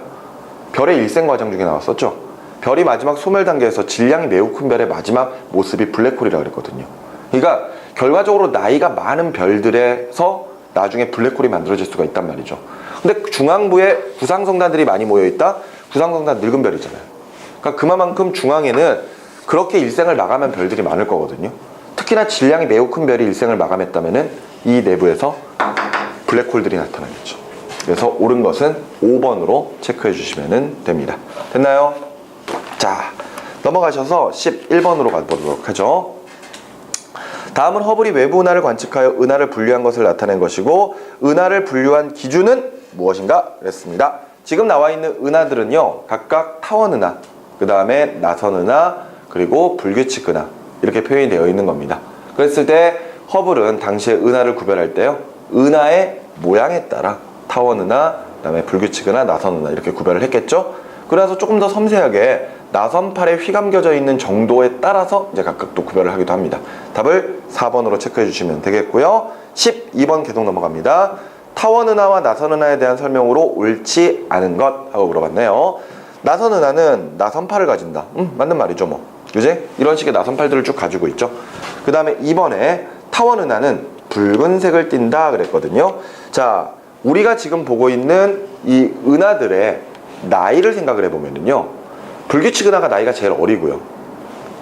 별의 일생 과정 중에 나왔었죠. 별이 마지막 소멸 단계에서 질량이 매우 큰 별의 마지막 모습이 블랙홀이라고 그랬거든요. 그러니까 결과적으로 나이가 많은 별들에서 나중에 블랙홀이 만들어질 수가 있단 말이죠. 근데 중앙부에 구상성단들이 많이 모여있다? 구상성단 늙은 별이잖아요. 그러니까 그만큼 중앙에는 그렇게 일생을 마감한 별들이 많을 거거든요. 특히나 질량이 매우 큰 별이 일생을 마감했다면 이 내부에서 블랙홀들이 나타나겠죠. 그래서 옳은 것은 5번으로 체크해 주시면 됩니다. 됐나요? 자, 넘어가셔서 11번으로 가보도록 하죠. 다음은 허블이 외부 은하를 관측하여 은하를 분류한 것을 나타낸 것이고 은하를 분류한 기준은 무엇인가? 그랬습니다. 지금 나와 있는 은하들은요 각각 타원 은하, 그 다음에 나선 은하, 그리고 불규칙 은하 이렇게 표현이 되어 있는 겁니다. 그랬을 때 허블은 당시에 은하를 구별할 때요 은하의 모양에 따라 타원 은하, 그 다음에 불규칙 은하, 나선 은하 이렇게 구별을 했겠죠. 그래서 조금 더 섬세하게 나선팔에 휘감겨져 있는 정도에 따라서 이제 각각 또 구별을 하기도 합니다. 답을 4번으로 체크해 주시면 되겠고요. 12번 계속 넘어갑니다. 타원 은하와 나선 은하에 대한 설명으로 옳지 않은 것 하고 물어봤네요. 나선 은하는 나선팔을 가진다. 맞는 말이죠 뭐. 그지? 이런 식의 나선팔들을 쭉 가지고 있죠. 그 다음에 2번에 타원 은하는 붉은색을 띈다 그랬거든요. 자, 우리가 지금 보고 있는 이 은하들의 나이를 생각을 해보면요, 불규칙 은하가 나이가 제일 어리고요,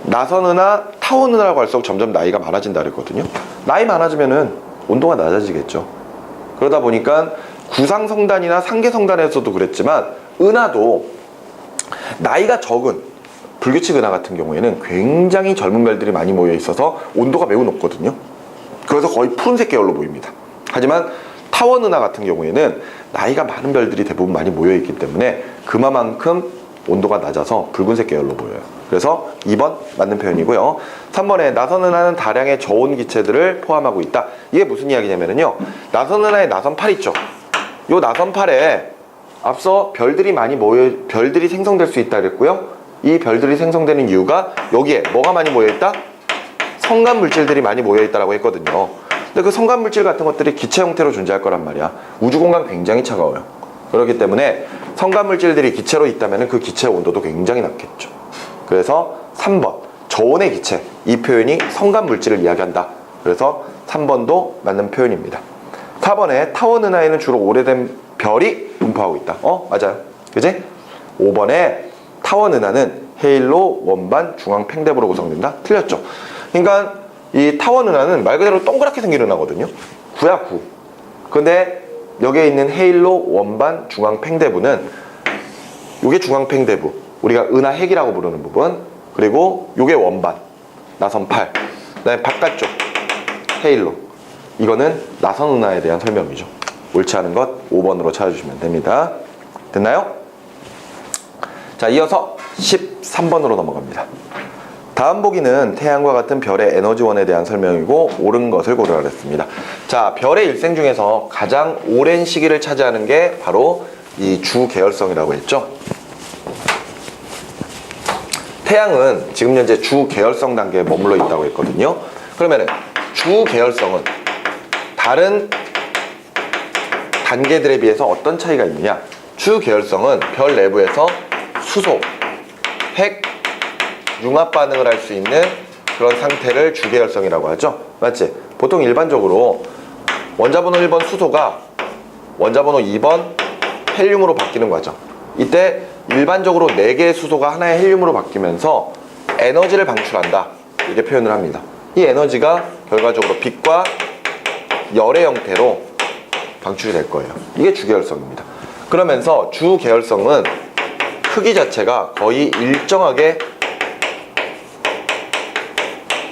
나선 은하, 타원 은하라고 할수록 점점 나이가 많아진다 그랬거든요. 나이 많아지면은 온도가 낮아지겠죠. 그러다 보니까 구상성단이나 상계성단에서도 그랬지만 은하도 나이가 적은 불규칙 은하 같은 경우에는 굉장히 젊은 별들이 많이 모여 있어서 온도가 매우 높거든요. 그래서 거의 푸른색 계열로 보입니다. 하지만 타원 은하 같은 경우에는 나이가 많은 별들이 대부분 많이 모여 있기 때문에 그만큼 온도가 낮아서 붉은색 계열로 보여요. 그래서 2번 맞는 표현이고요. 3번에 나선 은하는 다량의 저온 기체들을 포함하고 있다. 이게 무슨 이야기냐면요, 나선 은하의 나선8 있죠. 요 나선8에 앞서 별들이 많이 별들이 생성될 수 있다 그랬고요. 이 별들이 생성되는 이유가 여기에 뭐가 많이 모여 있다? 성간 물질들이 많이 모여 있다라고 했거든요. 근데 그 성간 물질 같은 것들이 기체 형태로 존재할 거란 말이야. 우주 공간 굉장히 차가워요. 그렇기 때문에 성간 물질들이 기체로 있다면 그 기체의 온도도 굉장히 낮겠죠. 그래서 3번 저온의 기체, 이 표현이 성간 물질을 이야기한다. 그래서 3번도 맞는 표현입니다. 4번에 타원 은하에는 주로 오래된 별이 분포하고 있다. 맞아요. 그지? 5번에 타원 은하는 헤일로, 원반, 중앙 팽대부로 구성된다. 틀렸죠. 그러니까 이 타원 은하는 말 그대로 동그랗게 생긴 은하거든요. 구야 구. 근데 여기에 있는 헤일로, 원반, 중앙 팽대부는 요게 중앙 팽대부, 우리가 은하 핵이라고 부르는 부분, 그리고 요게 원반, 나선 8, 그다음에 바깥쪽 헤일로, 이거는 나선 은하에 대한 설명이죠. 옳지 않은 것 5번으로 찾아주시면 됩니다. 됐나요? 자, 이어서 13번으로 넘어갑니다. 다음 보기는 태양과 같은 별의 에너지원에 대한 설명이고 옳은 것을 고르라 했습니다. 자, 별의 일생 중에서 가장 오랜 시기를 차지하는 게 바로 이 주계열성이라고 했죠. 태양은 지금 현재 주계열성 단계에 머물러 있다고 했거든요. 그러면은 주계열성은 다른 단계들에 비해서 어떤 차이가 있느냐? 주계열성은 별 내부에서 수소, 핵, 융합 반응을 할 수 있는 그런 상태를 주계열성이라고 하죠. 맞지? 보통 일반적으로 원자번호 1번 수소가 원자번호 2번 헬륨으로 바뀌는 과정. 이때 일반적으로 4개의 수소가 하나의 헬륨으로 바뀌면서 에너지를 방출한다, 이렇게 표현을 합니다. 이 에너지가 결과적으로 빛과 열의 형태로 방출이 될 거예요. 이게 주계열성입니다. 그러면서 주계열성은 크기 자체가 거의 일정하게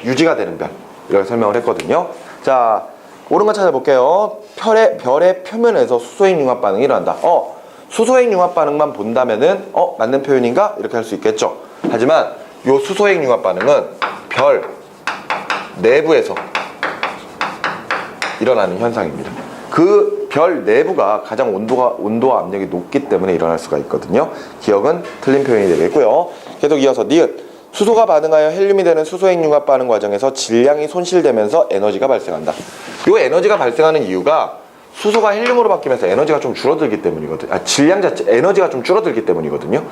유지가 되는 별, 이렇게 설명을 했거든요. 자, 옳은 거 찾아볼게요. 별의 표면에서 수소핵 융합 반응이 일어난다. 수소핵 융합 반응만 본다면은 맞는 표현인가? 이렇게 할 수 있겠죠. 하지만 요 수소핵 융합 반응은 별 내부에서 일어나는 현상입니다. 그 별 내부가 가장 온도와 압력이 높기 때문에 일어날 수가 있거든요. 기억은 틀린 표현이 되겠고요. 계속 이어서 니은, 수소가 반응하여 헬륨이 되는 수소핵 융합 반응 과정에서 질량이 손실되면서 에너지가 발생한다. 이 에너지가 발생하는 이유가 수소가 헬륨으로 바뀌면서 에너지가 좀 줄어들기 때문이거든요. 질량 자체, 에너지가 좀 줄어들기 때문이거든요.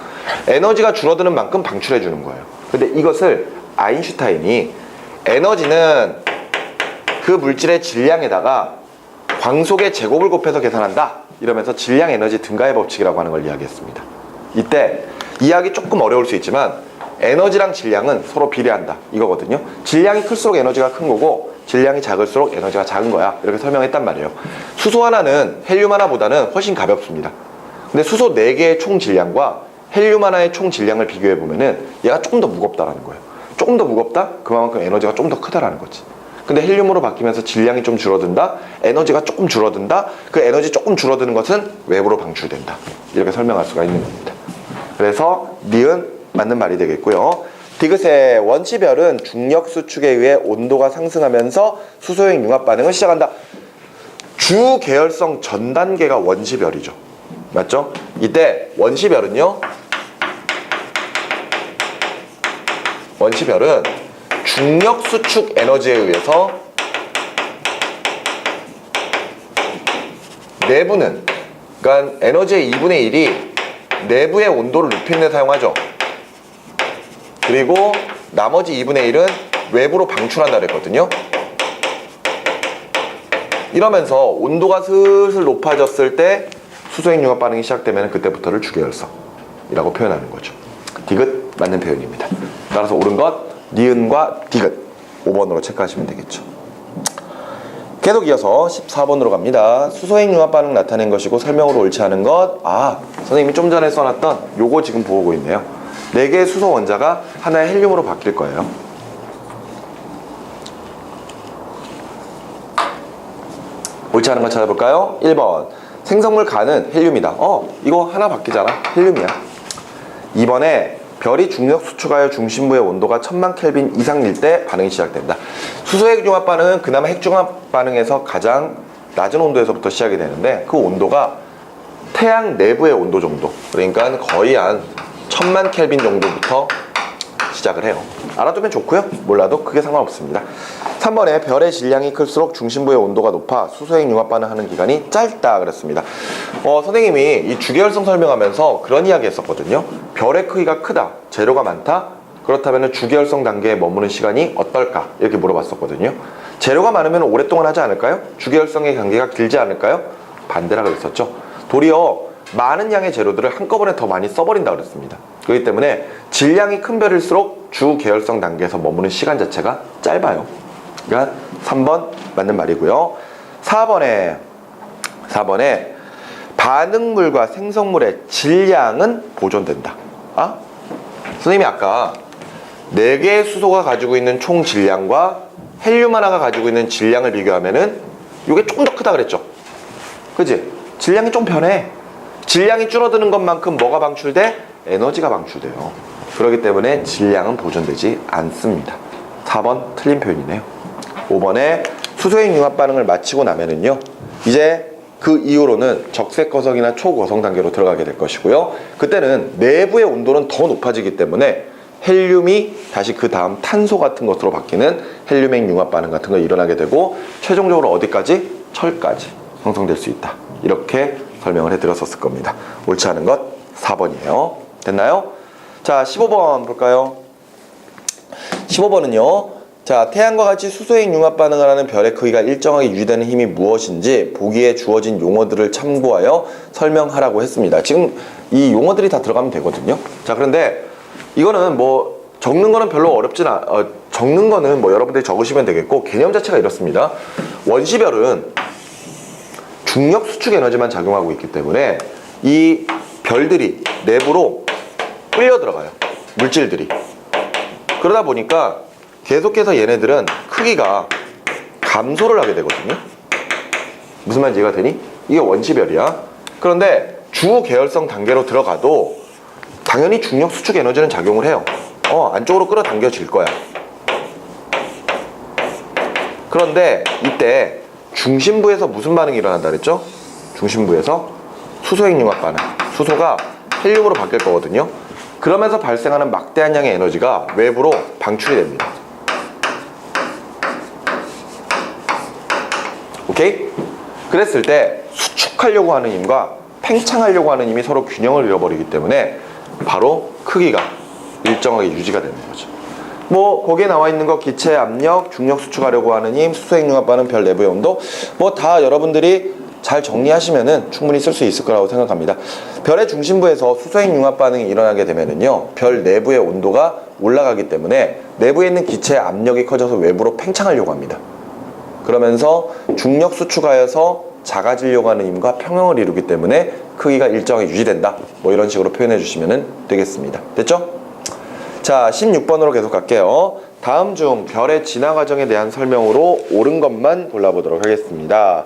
에너지가 줄어드는 만큼 방출해 주는 거예요. 근데 이것을 아인슈타인이 에너지는 그 물질의 질량에다가 광속의 제곱을 곱해서 계산한다, 이러면서 질량 에너지 등가의 법칙이라고 하는 걸 이야기했습니다. 이때 이해하기 조금 어려울 수 있지만 에너지랑 질량은 서로 비례한다, 이거거든요. 질량이 클수록 에너지가 큰 거고 질량이 작을수록 에너지가 작은 거야, 이렇게 설명했단 말이에요. 수소 하나는 헬륨 하나보다는 훨씬 가볍습니다. 근데 수소 4개의 총 질량과 헬륨 하나의 총 질량을 비교해 보면은 얘가 조금 더 무겁다라는 거예요. 조금 더 무겁다? 그만큼 에너지가 좀 더 크다라는 거지. 근데 헬륨으로 바뀌면서 질량이 좀 줄어든다, 에너지가 조금 줄어든다, 그 에너지 조금 줄어드는 것은 외부로 방출된다, 이렇게 설명할 수가 있는 겁니다. 그래서 니은 맞는 말이 되겠고요. 디귿의 원시별은 중력 수축에 의해 온도가 상승하면서 수소핵 융합 반응을 시작한다. 주계열성 전 단계가 원시별이죠. 맞죠? 이때 원시별은요, 원시별은 중력 수축 에너지에 의해서 내부는, 그러니까 에너지의 2분의 1이 내부의 온도를 높이는 데 사용하죠. 그리고 나머지 2분의 1은 외부로 방출한다 그랬거든요. 이러면서 온도가 슬슬 높아졌을 때 수소액 융합 반응이 시작되면 그때부터를 주계열성이라고 표현하는 거죠. 디귿 맞는 표현입니다. 따라서 옳은 것 니은과 디귿 5번으로 체크하시면 되겠죠. 계속 이어서 14번으로 갑니다. 수소액 융합 반응 나타낸 것이고 설명으로 옳지 않은 것. 선생님이 좀 전에 써놨던 요거 지금 보고 있네요. 4개의 수소 원자가 하나의 헬륨으로 바뀔 거예요. 옳지 않은 거 찾아볼까요? 1번 생성물 가는 헬륨이다. 이거 하나 바뀌잖아. 헬륨이야. 2번에 별이 중력 수축하여 중심부의 온도가 1000만 켈빈 이상일 때 반응이 시작된다. 수소핵 융합 반응은 그나마 핵융합 반응에서 가장 낮은 온도에서부터 시작이 되는데 그 온도가 태양 내부의 온도 정도, 그러니까 거의 한 1000만 켈빈 정도부터 시작을 해요. 알아두면 좋고요. 몰라도 크게 상관없습니다. 3번에 별의 질량이 클수록 중심부의 온도가 높아 수소핵 융합 반응하는 기간이 짧다 그랬습니다. 선생님이 이 주계열성 설명하면서 그런 이야기 했었거든요. 별의 크기가 크다, 재료가 많다, 그렇다면 주계열성 단계에 머무는 시간이 어떨까 이렇게 물어봤었거든요. 재료가 많으면 오랫동안 하지 않을까요? 주계열성의 단계가 길지 않을까요? 반대라 그랬었죠. 도리어 많은 양의 재료들을 한꺼번에 더 많이 써버린다 그랬습니다. 그렇기 때문에 질량이 큰 별일수록 주계열성 단계에서 머무는 시간 자체가 짧아요. 그러니까 3번 맞는 말이고요. 4번에 반응물과 생성물의 질량은 보존된다. 선생님이 아까 4개의 수소가 가지고 있는 총 질량과 헬륨 하나가 가지고 있는 질량을 비교하면은 이게 조금 더 크다 그랬죠. 그치? 질량이 좀 변해. 질량이 줄어드는 것만큼 뭐가 방출돼? 에너지가 방출돼요. 그렇기 때문에 질량은 보존되지 않습니다. 4번 틀린 표현이네요. 5번에 수소액 융합 반응을 마치고 나면은요, 이제 그 이후로는 적색거성이나 초거성 단계로 들어가게 될 것이고요. 그때는 내부의 온도는 더 높아지기 때문에 헬륨이 다시 그 다음 탄소 같은 것으로 바뀌는 헬륨액 융합 반응 같은 거 일어나게 되고 최종적으로 어디까지? 철까지 형성될 수 있다. 이렇게 설명을 해드렸었을 겁니다. 옳지 않은 것 4번이에요. 됐나요? 자, 15번 볼까요? 15번은요. 자, 태양과 같이 수소액 융합 반응을 하는 별의 크기가 일정하게 유지되는 힘이 무엇인지 보기에 주어진 용어들을 참고하여 설명하라고 했습니다. 지금 이 용어들이 다 들어가면 되거든요. 자, 그런데 이거는 뭐 적는 거는 별로 어렵진 적는 거는 뭐 여러분들이 적으시면 되겠고, 개념 자체가 이렇습니다. 원시별은 중력 수축 에너지만 작용하고 있기 때문에 이 별들이 내부로 끌려 들어가요. 물질들이. 그러다 보니까 계속해서 얘네들은 크기가 감소를 하게 되거든요. 무슨 말인지 이해가 되니? 이게 원시별이야. 그런데 주계열성 단계로 들어가도 당연히 중력 수축 에너지는 작용을 해요. 안쪽으로 끌어당겨질 거야. 그런데 이때 중심부에서 무슨 반응이 일어난다 그랬죠? 중심부에서 수소액 융합 반응. 수소가 헬륨으로 바뀔 거거든요. 그러면서 발생하는 막대한 양의 에너지가 외부로 방출이 됩니다. 오케이? 그랬을 때 수축하려고 하는 힘과 팽창하려고 하는 힘이 서로 균형을 잃어버리기 때문에 바로 크기가 일정하게 유지가 되는 거죠. 뭐 거기에 나와 있는 거 기체 압력, 중력 수축하려고 하는 힘, 수소액 융합 반응, 별 내부의 온도, 뭐 다 여러분들이 잘 정리하시면은 충분히 쓸 수 있을 거라고 생각합니다. 별의 중심부에서 수소액 융합 반응이 일어나게 되면은요, 별 내부의 온도가 올라가기 때문에 내부에 있는 기체의 압력이 커져서 외부로 팽창하려고 합니다. 그러면서 중력 수축하여서 작아지려고 하는 힘과 평형을 이루기 때문에 크기가 일정하게 유지된다. 뭐 이런 식으로 표현해 주시면 되겠습니다. 됐죠? 자, 16번으로 계속 갈게요. 다음 중 별의 진화 과정에 대한 설명으로 옳은 것만 골라보도록 하겠습니다.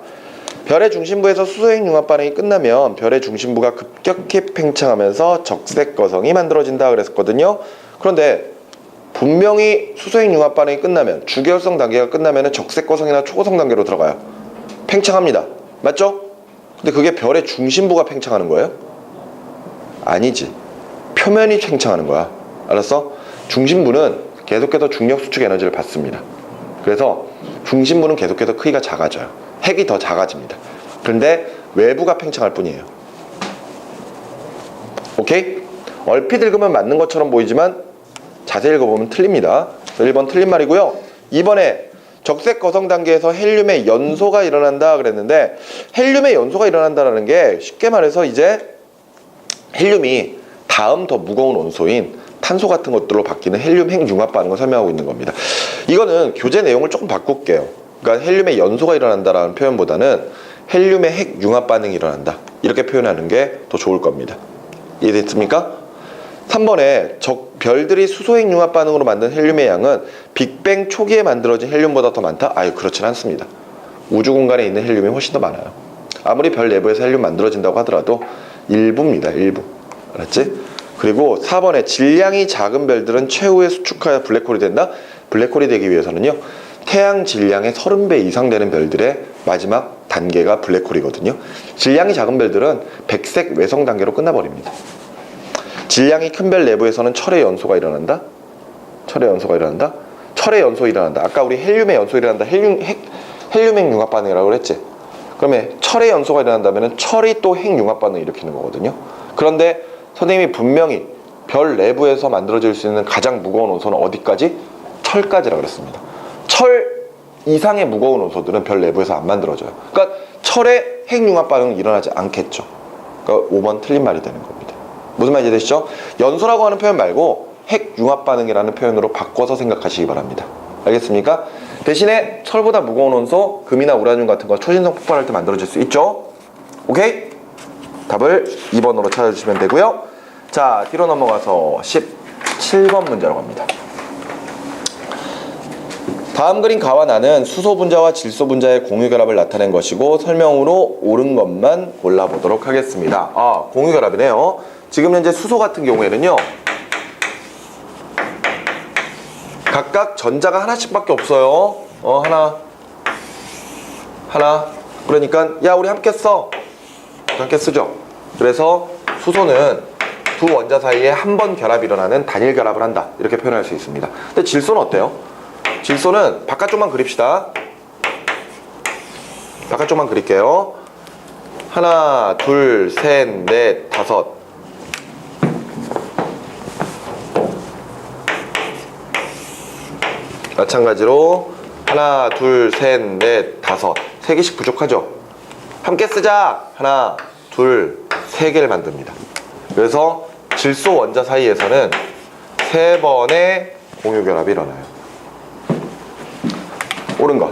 별의 중심부에서 수소액 융합 반응이 끝나면 별의 중심부가 급격히 팽창하면서 적색 거성이 만들어진다 그랬었거든요. 그런데 분명히 수소액 융합 반응이 끝나면, 주계열성 단계가 끝나면 적색 거성이나 초고성 단계로 들어가요. 팽창합니다. 맞죠? 근데 그게 별의 중심부가 팽창하는 거예요? 아니지. 표면이 팽창하는 거야. 알았어? 중심부는 계속해서 중력 수축 에너지를 받습니다. 그래서 중심부는 계속해서 크기가 작아져요. 핵이 더 작아집니다. 그런데 외부가 팽창할 뿐이에요. 오케이? 얼핏 읽으면 맞는 것처럼 보이지만 자세히 읽어보면 틀립니다. 1번 틀린 말이고요. 2번에 적색 거성 단계에서 헬륨의 연소가 일어난다 그랬는데, 헬륨의 연소가 일어난다는 게 쉽게 말해서 이제 헬륨이 다음 더 무거운 원소인 탄소 같은 것들로 바뀌는 헬륨 핵융합 반응을 설명하고 있는 겁니다. 이거는 교재 내용을 조금 바꿀게요. 그러니까 헬륨의 연소가 일어난다라는 표현보다는 헬륨의 핵융합 반응이 일어난다, 이렇게 표현하는 게 더 좋을 겁니다. 이해됐습니까? 3번에 별들이 수소핵 융합 반응으로 만든 헬륨의 양은 빅뱅 초기에 만들어진 헬륨보다 더 많다? 아유, 그렇진 않습니다. 우주 공간에 있는 헬륨이 훨씬 더 많아요. 아무리 별 내부에서 헬륨 만들어진다고 하더라도 일부입니다. 일부. 알았지? 그리고 4번에 질량이 작은 별들은 최후에 수축하여 블랙홀이 된다? 블랙홀이 되기 위해서는요, 태양 질량의 30배 이상 되는 별들의 마지막 단계가 블랙홀이거든요. 질량이 작은 별들은 백색 외성 단계로 끝나버립니다. 질량이 큰 별 내부에서는 철의 연소가 일어난다? 철의 연소가 일어난다? 철의 연소 일어난다. 아까 우리 헬륨의 연소 일어난다. 헬륨 핵융합 반응이라고 그랬지? 그러면 철의 연소가 일어난다면 철이 또 핵융합 반응을 일으키는 거거든요. 그런데 선생님이 분명히 별 내부에서 만들어질 수 있는 가장 무거운 원소는 어디까지? 철까지라고 그랬습니다. 철 이상의 무거운 원소들은 별 내부에서 안 만들어져요. 그러니까 철의 핵융합 반응은 일어나지 않겠죠. 그러니까 5번 틀린 말이 되는 겁니다. 무슨 말인지 되시죠? 연소라고 하는 표현 말고 핵융합 반응이라는 표현으로 바꿔서 생각하시기 바랍니다. 알겠습니까? 대신에 철보다 무거운 원소, 금이나 우라늄 같은 거 초신성 폭발할 때 만들어질 수 있죠. 오케이? 답을 2번으로 찾아주시면 되고요. 자, 뒤로 넘어가서 17번 문제로 갑니다. 다음 그린 가와 나는 수소 분자와 질소 분자의 공유 결합을 나타낸 것이고, 설명으로 옳은 것만 골라보도록 하겠습니다. 공유 결합이네요. 지금 현재 수소 같은 경우에는요, 각각 전자가 하나씩밖에 없어요. 하나. 그러니까 야, 우리 함께 써. 함께 쓰죠. 그래서 수소는 두 원자 사이에 한 번 결합이 일어나는 단일 결합을 한다, 이렇게 표현할 수 있습니다. 근데 질소는 어때요? 질소는 바깥쪽만 그립시다. 바깥쪽만 그릴게요. 하나, 둘, 셋, 넷, 다섯. 마찬가지로 하나, 둘, 셋, 넷, 다섯. 3개씩 부족하죠? 함께 쓰자. 하나, 둘, 3개를 만듭니다. 그래서 질소 원자 사이에서는 3번의 공유 결합이 일어나요. 옳은 것.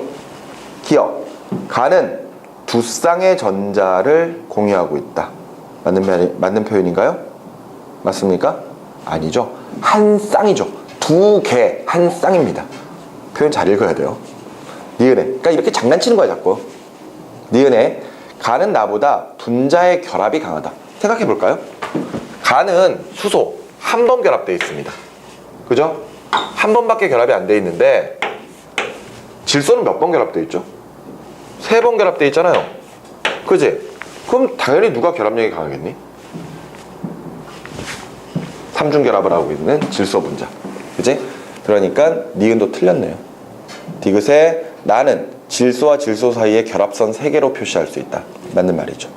기억. 가는 두 쌍의 전자를 공유하고 있다. 맞는 표현인가요? 맞습니까? 아니죠. 한 쌍이죠. 두 개, 한 쌍입니다. 표현 잘 읽어야 돼요. 니은에. 그러니까 이렇게 장난치는 거야, 자꾸. 니은에. 가는 나보다 분자의 결합이 강하다. 생각해 볼까요? 가는 수소 한 번 결합되어 있습니다. 그죠? 한 번밖에 결합이 안 돼 있는데, 질소는 몇 번 결합되어 있죠? 3번 결합되어 있잖아요. 그지? 그럼 당연히 누가 결합력이 강하겠니? 삼중 결합을 하고 있는 질소 분자. 그지? 그러니까 니은도 틀렸네요. 디귿에 나는 질소와 질소 사이의 결합선 3개로 표시할 수 있다. 맞는 말이죠.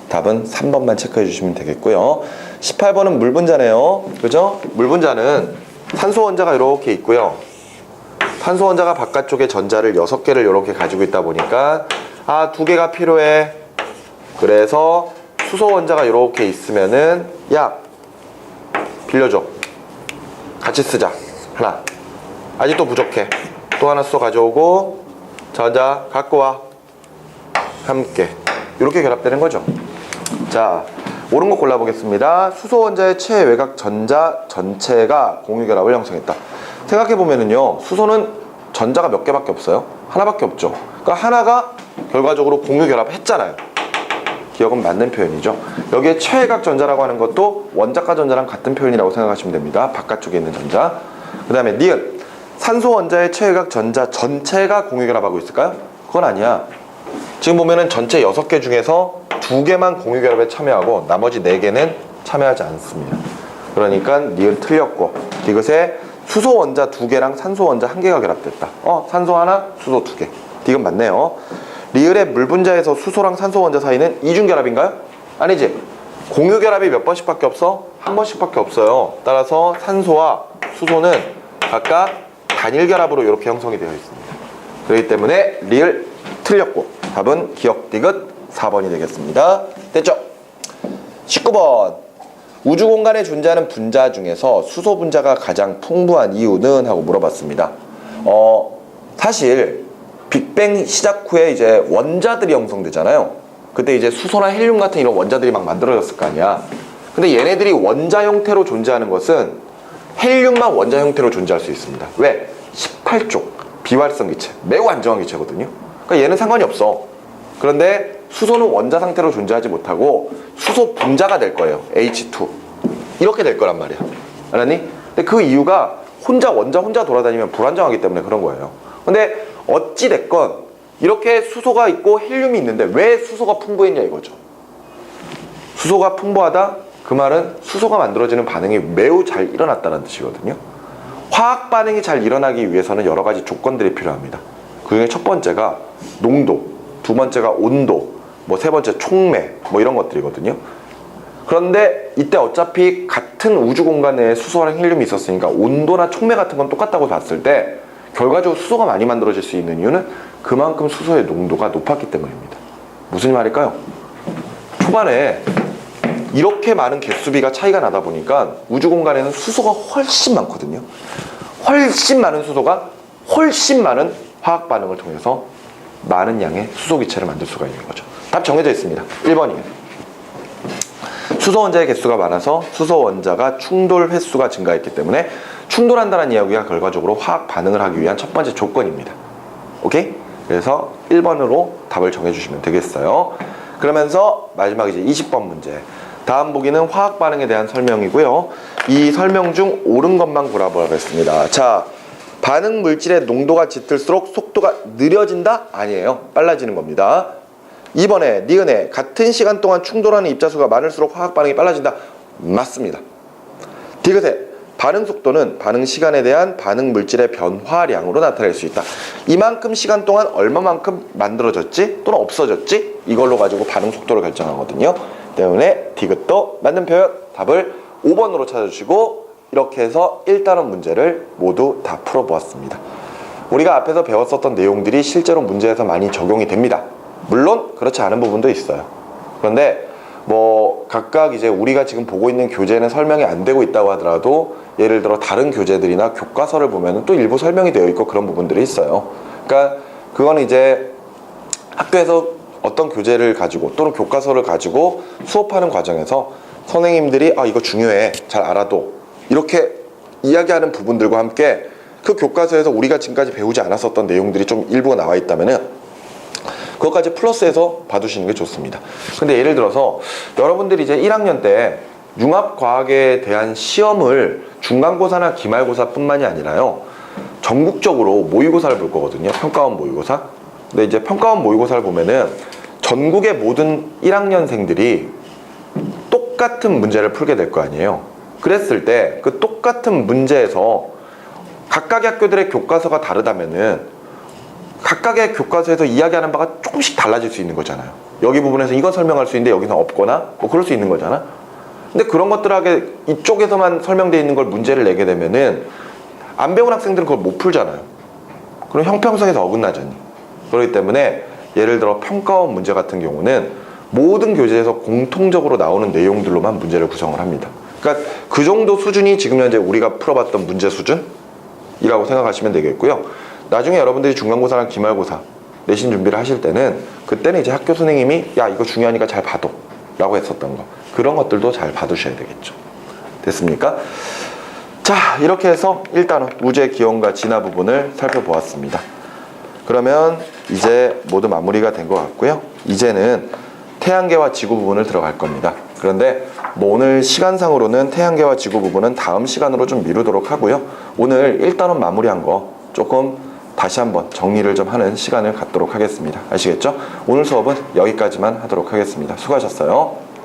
답은 3번만 체크해 주시면 되겠고요. 18번은 물 분자네요. 그죠? 물 분자는 산소 원자가 이렇게 있고요. 산소 원자가 바깥쪽에 전자를 6개를 이렇게 가지고 있다 보니까 2개가 필요해. 그래서 수소 원자가 이렇게 있으면은 야, 빌려줘. 같이 쓰자. 하나. 아직도 부족해. 또 하나 수소 가져오고 전자 갖고 와. 함께. 이렇게 결합되는 거죠. 자, 옳은 거 골라보겠습니다. 수소 원자의 최외곽 전자 전체가 공유 결합을 형성했다. 생각해보면은요, 수소는 전자가 몇 개밖에 없어요? 하나밖에 없죠. 그러니까 하나가 결과적으로 공유 결합했잖아요. 기억은 맞는 표현이죠. 여기에 최외곽 전자라고 하는 것도 원자가 전자랑 같은 표현이라고 생각하시면 됩니다. 바깥쪽에 있는 전자. 그 다음에 니은. 산소 원자의 최외곽 전자 전체가 공유 결합하고 있을까요? 그건 아니야. 지금 보면은 전체 6개 중에서 2개만 공유 결합에 참여하고 나머지 4개는 참여하지 않습니다. 그러니까 니은 틀렸고, 디귿에 수소 원자 2개랑 산소 원자 1개가 결합됐다. 산소 하나, 수소 2개. 디귿 맞네요. 리을의 물 분자에서 수소랑 산소 원자 사이는 이중 결합인가요? 아니지. 공유 결합이 몇 번씩밖에 없어? 한 번씩밖에 없어요. 따라서 산소와 수소는 각각 단일 결합으로 이렇게 형성이 되어 있습니다. 그렇기 때문에 리을 틀렸고 답은 기억 디귿 4번이 되겠습니다. 됐죠? 19번 우주 공간에 존재하는 분자 중에서 수소 분자가 가장 풍부한 이유는? 하고 물어봤습니다. 사실 빅뱅 시작 후에 이제 원자들이 형성되잖아요. 그때 이제 수소나 헬륨 같은 이런 원자들이 막 만들어졌을 거 아니야. 근데 얘네들이 원자 형태로 존재하는 것은 헬륨만 원자 형태로 존재할 수 있습니다. 왜? 18쪽 비활성 기체, 매우 안정한 기체거든요. 그러니까 얘는 상관이 없어. 그런데 수소는 원자 상태로 존재하지 못하고 수소 분자가 될 거예요. H2 이렇게 될 거란 말이야. 알았니? 근데 그 이유가 혼자 돌아다니면 불안정하기 때문에 그런 거예요. 근데 어찌 됐건 이렇게 수소가 있고 헬륨이 있는데 왜 수소가 풍부했냐 이거죠. 수소가 풍부하다? 그 말은 수소가 만들어지는 반응이 매우 잘 일어났다는 뜻이거든요. 화학 반응이 잘 일어나기 위해서는 여러 가지 조건들이 필요합니다. 그 중에 첫 번째가 농도, 두 번째가 온도, 뭐 세 번째 촉매, 뭐 이런 것들이거든요. 그런데 이때 어차피 같은 우주 공간 내에 수소랑 헬륨이 있었으니까 온도나 촉매 같은 건 똑같다고 봤을 때 결과적으로 수소가 많이 만들어질 수 있는 이유는 그만큼 수소의 농도가 높았기 때문입니다. 무슨 말일까요? 초반에 이렇게 많은 개수비가 차이가 나다 보니까 우주 공간에는 수소가 훨씬 많거든요. 훨씬 많은 수소가 훨씬 많은 화학 반응을 통해서 많은 양의 수소 기체를 만들 수가 있는 거죠. 답 정해져 있습니다. 1번이에요. 수소 원자의 개수가 많아서 수소 원자가 충돌 횟수가 증가했기 때문에 충돌한다는 이야기가 결과적으로 화학 반응을 하기 위한 첫 번째 조건입니다. 오케이? 그래서 1번으로 답을 정해주시면 되겠어요. 그러면서 마지막 이제 20번 문제. 다음 보기는 화학 반응에 대한 설명이고요. 이 설명 중 옳은 것만 골라보겠습니다. 자, 반응 물질의 농도가 짙을수록 속도가 느려진다? 아니에요. 빨라지는 겁니다. 2번에 니은에 같은 시간 동안 충돌하는 입자수가 많을수록 화학 반응이 빨라진다? 맞습니다. 디귿에 반응 속도는 반응 시간에 대한 반응 물질의 변화량으로 나타낼 수 있다. 이만큼 시간 동안 얼마만큼 만들어졌지 또는 없어졌지 이걸로 가지고 반응 속도를 결정하거든요. 때문에 디귿도 맞는 표현 답을 5번으로 찾아주시고 이렇게 해서 1단원 문제를 모두 다 풀어보았습니다. 우리가 앞에서 배웠었던 내용들이 실제로 문제에서 많이 적용이 됩니다. 물론 그렇지 않은 부분도 있어요. 그런데 뭐 각각 이제 우리가 지금 보고 있는 교재는 설명이 안 되고 있다고 하더라도 예를 들어 다른 교재들이나 교과서를 보면 또 일부 설명이 되어 있고 그런 부분들이 있어요. 그러니까 그거는 이제 학교에서 어떤 교재를 가지고 또는 교과서를 가지고 수업하는 과정에서 선생님들이 이거 중요해 잘 알아둬 이렇게 이야기하는 부분들과 함께 그 교과서에서 우리가 지금까지 배우지 않았었던 내용들이 좀 일부가 나와 있다면은 그것까지 플러스해서 봐두시는 게 좋습니다. 근데 예를 들어서 여러분들이 이제 1학년 때 융합과학에 대한 시험을 중간고사나 기말고사 뿐만이 아니라요 전국적으로 모의고사를 볼 거거든요. 평가원 모의고사. 근데 이제 평가원 모의고사를 보면은 전국의 모든 1학년생들이 똑같은 문제를 풀게 될 거 아니에요. 그랬을 때 그 똑같은 문제에서 각각의 학교들의 교과서가 다르다면은 각각의 교과서에서 이야기하는 바가 조금씩 달라질 수 있는 거잖아요. 여기 부분에서 이건 설명할 수 있는데 여기서 없거나 뭐 그럴 수 있는 거잖아. 근데 그런 것들하게 이쪽에서만 설명되어 있는 걸 문제를 내게 되면은 안 배운 학생들은 그걸 못 풀잖아요. 그럼 형평성에서 어긋나잖니. 그렇기 때문에 예를 들어 평가원 문제 같은 경우는 모든 교재에서 공통적으로 나오는 내용들로만 문제를 구성을 합니다. 그러니까 그 정도 수준이 지금 현재 우리가 풀어봤던 문제 수준이라고 생각하시면 되겠고요. 나중에 여러분들이 중간고사랑 기말고사 내신 준비를 하실 때는 그때는 이제 학교 선생님이 야 이거 중요하니까 잘 봐둬 라고 했었던 거 그런 것들도 잘 봐두셔야 되겠죠. 됐습니까? 자, 이렇게 해서 일단은 우주의 기원과 진화 부분을 살펴보았습니다. 그러면 이제 모두 마무리가 된 것 같고요. 이제는 태양계와 지구 부분을 들어갈 겁니다. 그런데 뭐 오늘 시간상으로는 태양계와 지구 부분은 다음 시간으로 좀 미루도록 하고요. 오늘 1단원 마무리한 거 조금 다시 한번 정리를 좀 하는 시간을 갖도록 하겠습니다. 아시겠죠? 오늘 수업은 여기까지만 하도록 하겠습니다. 수고하셨어요.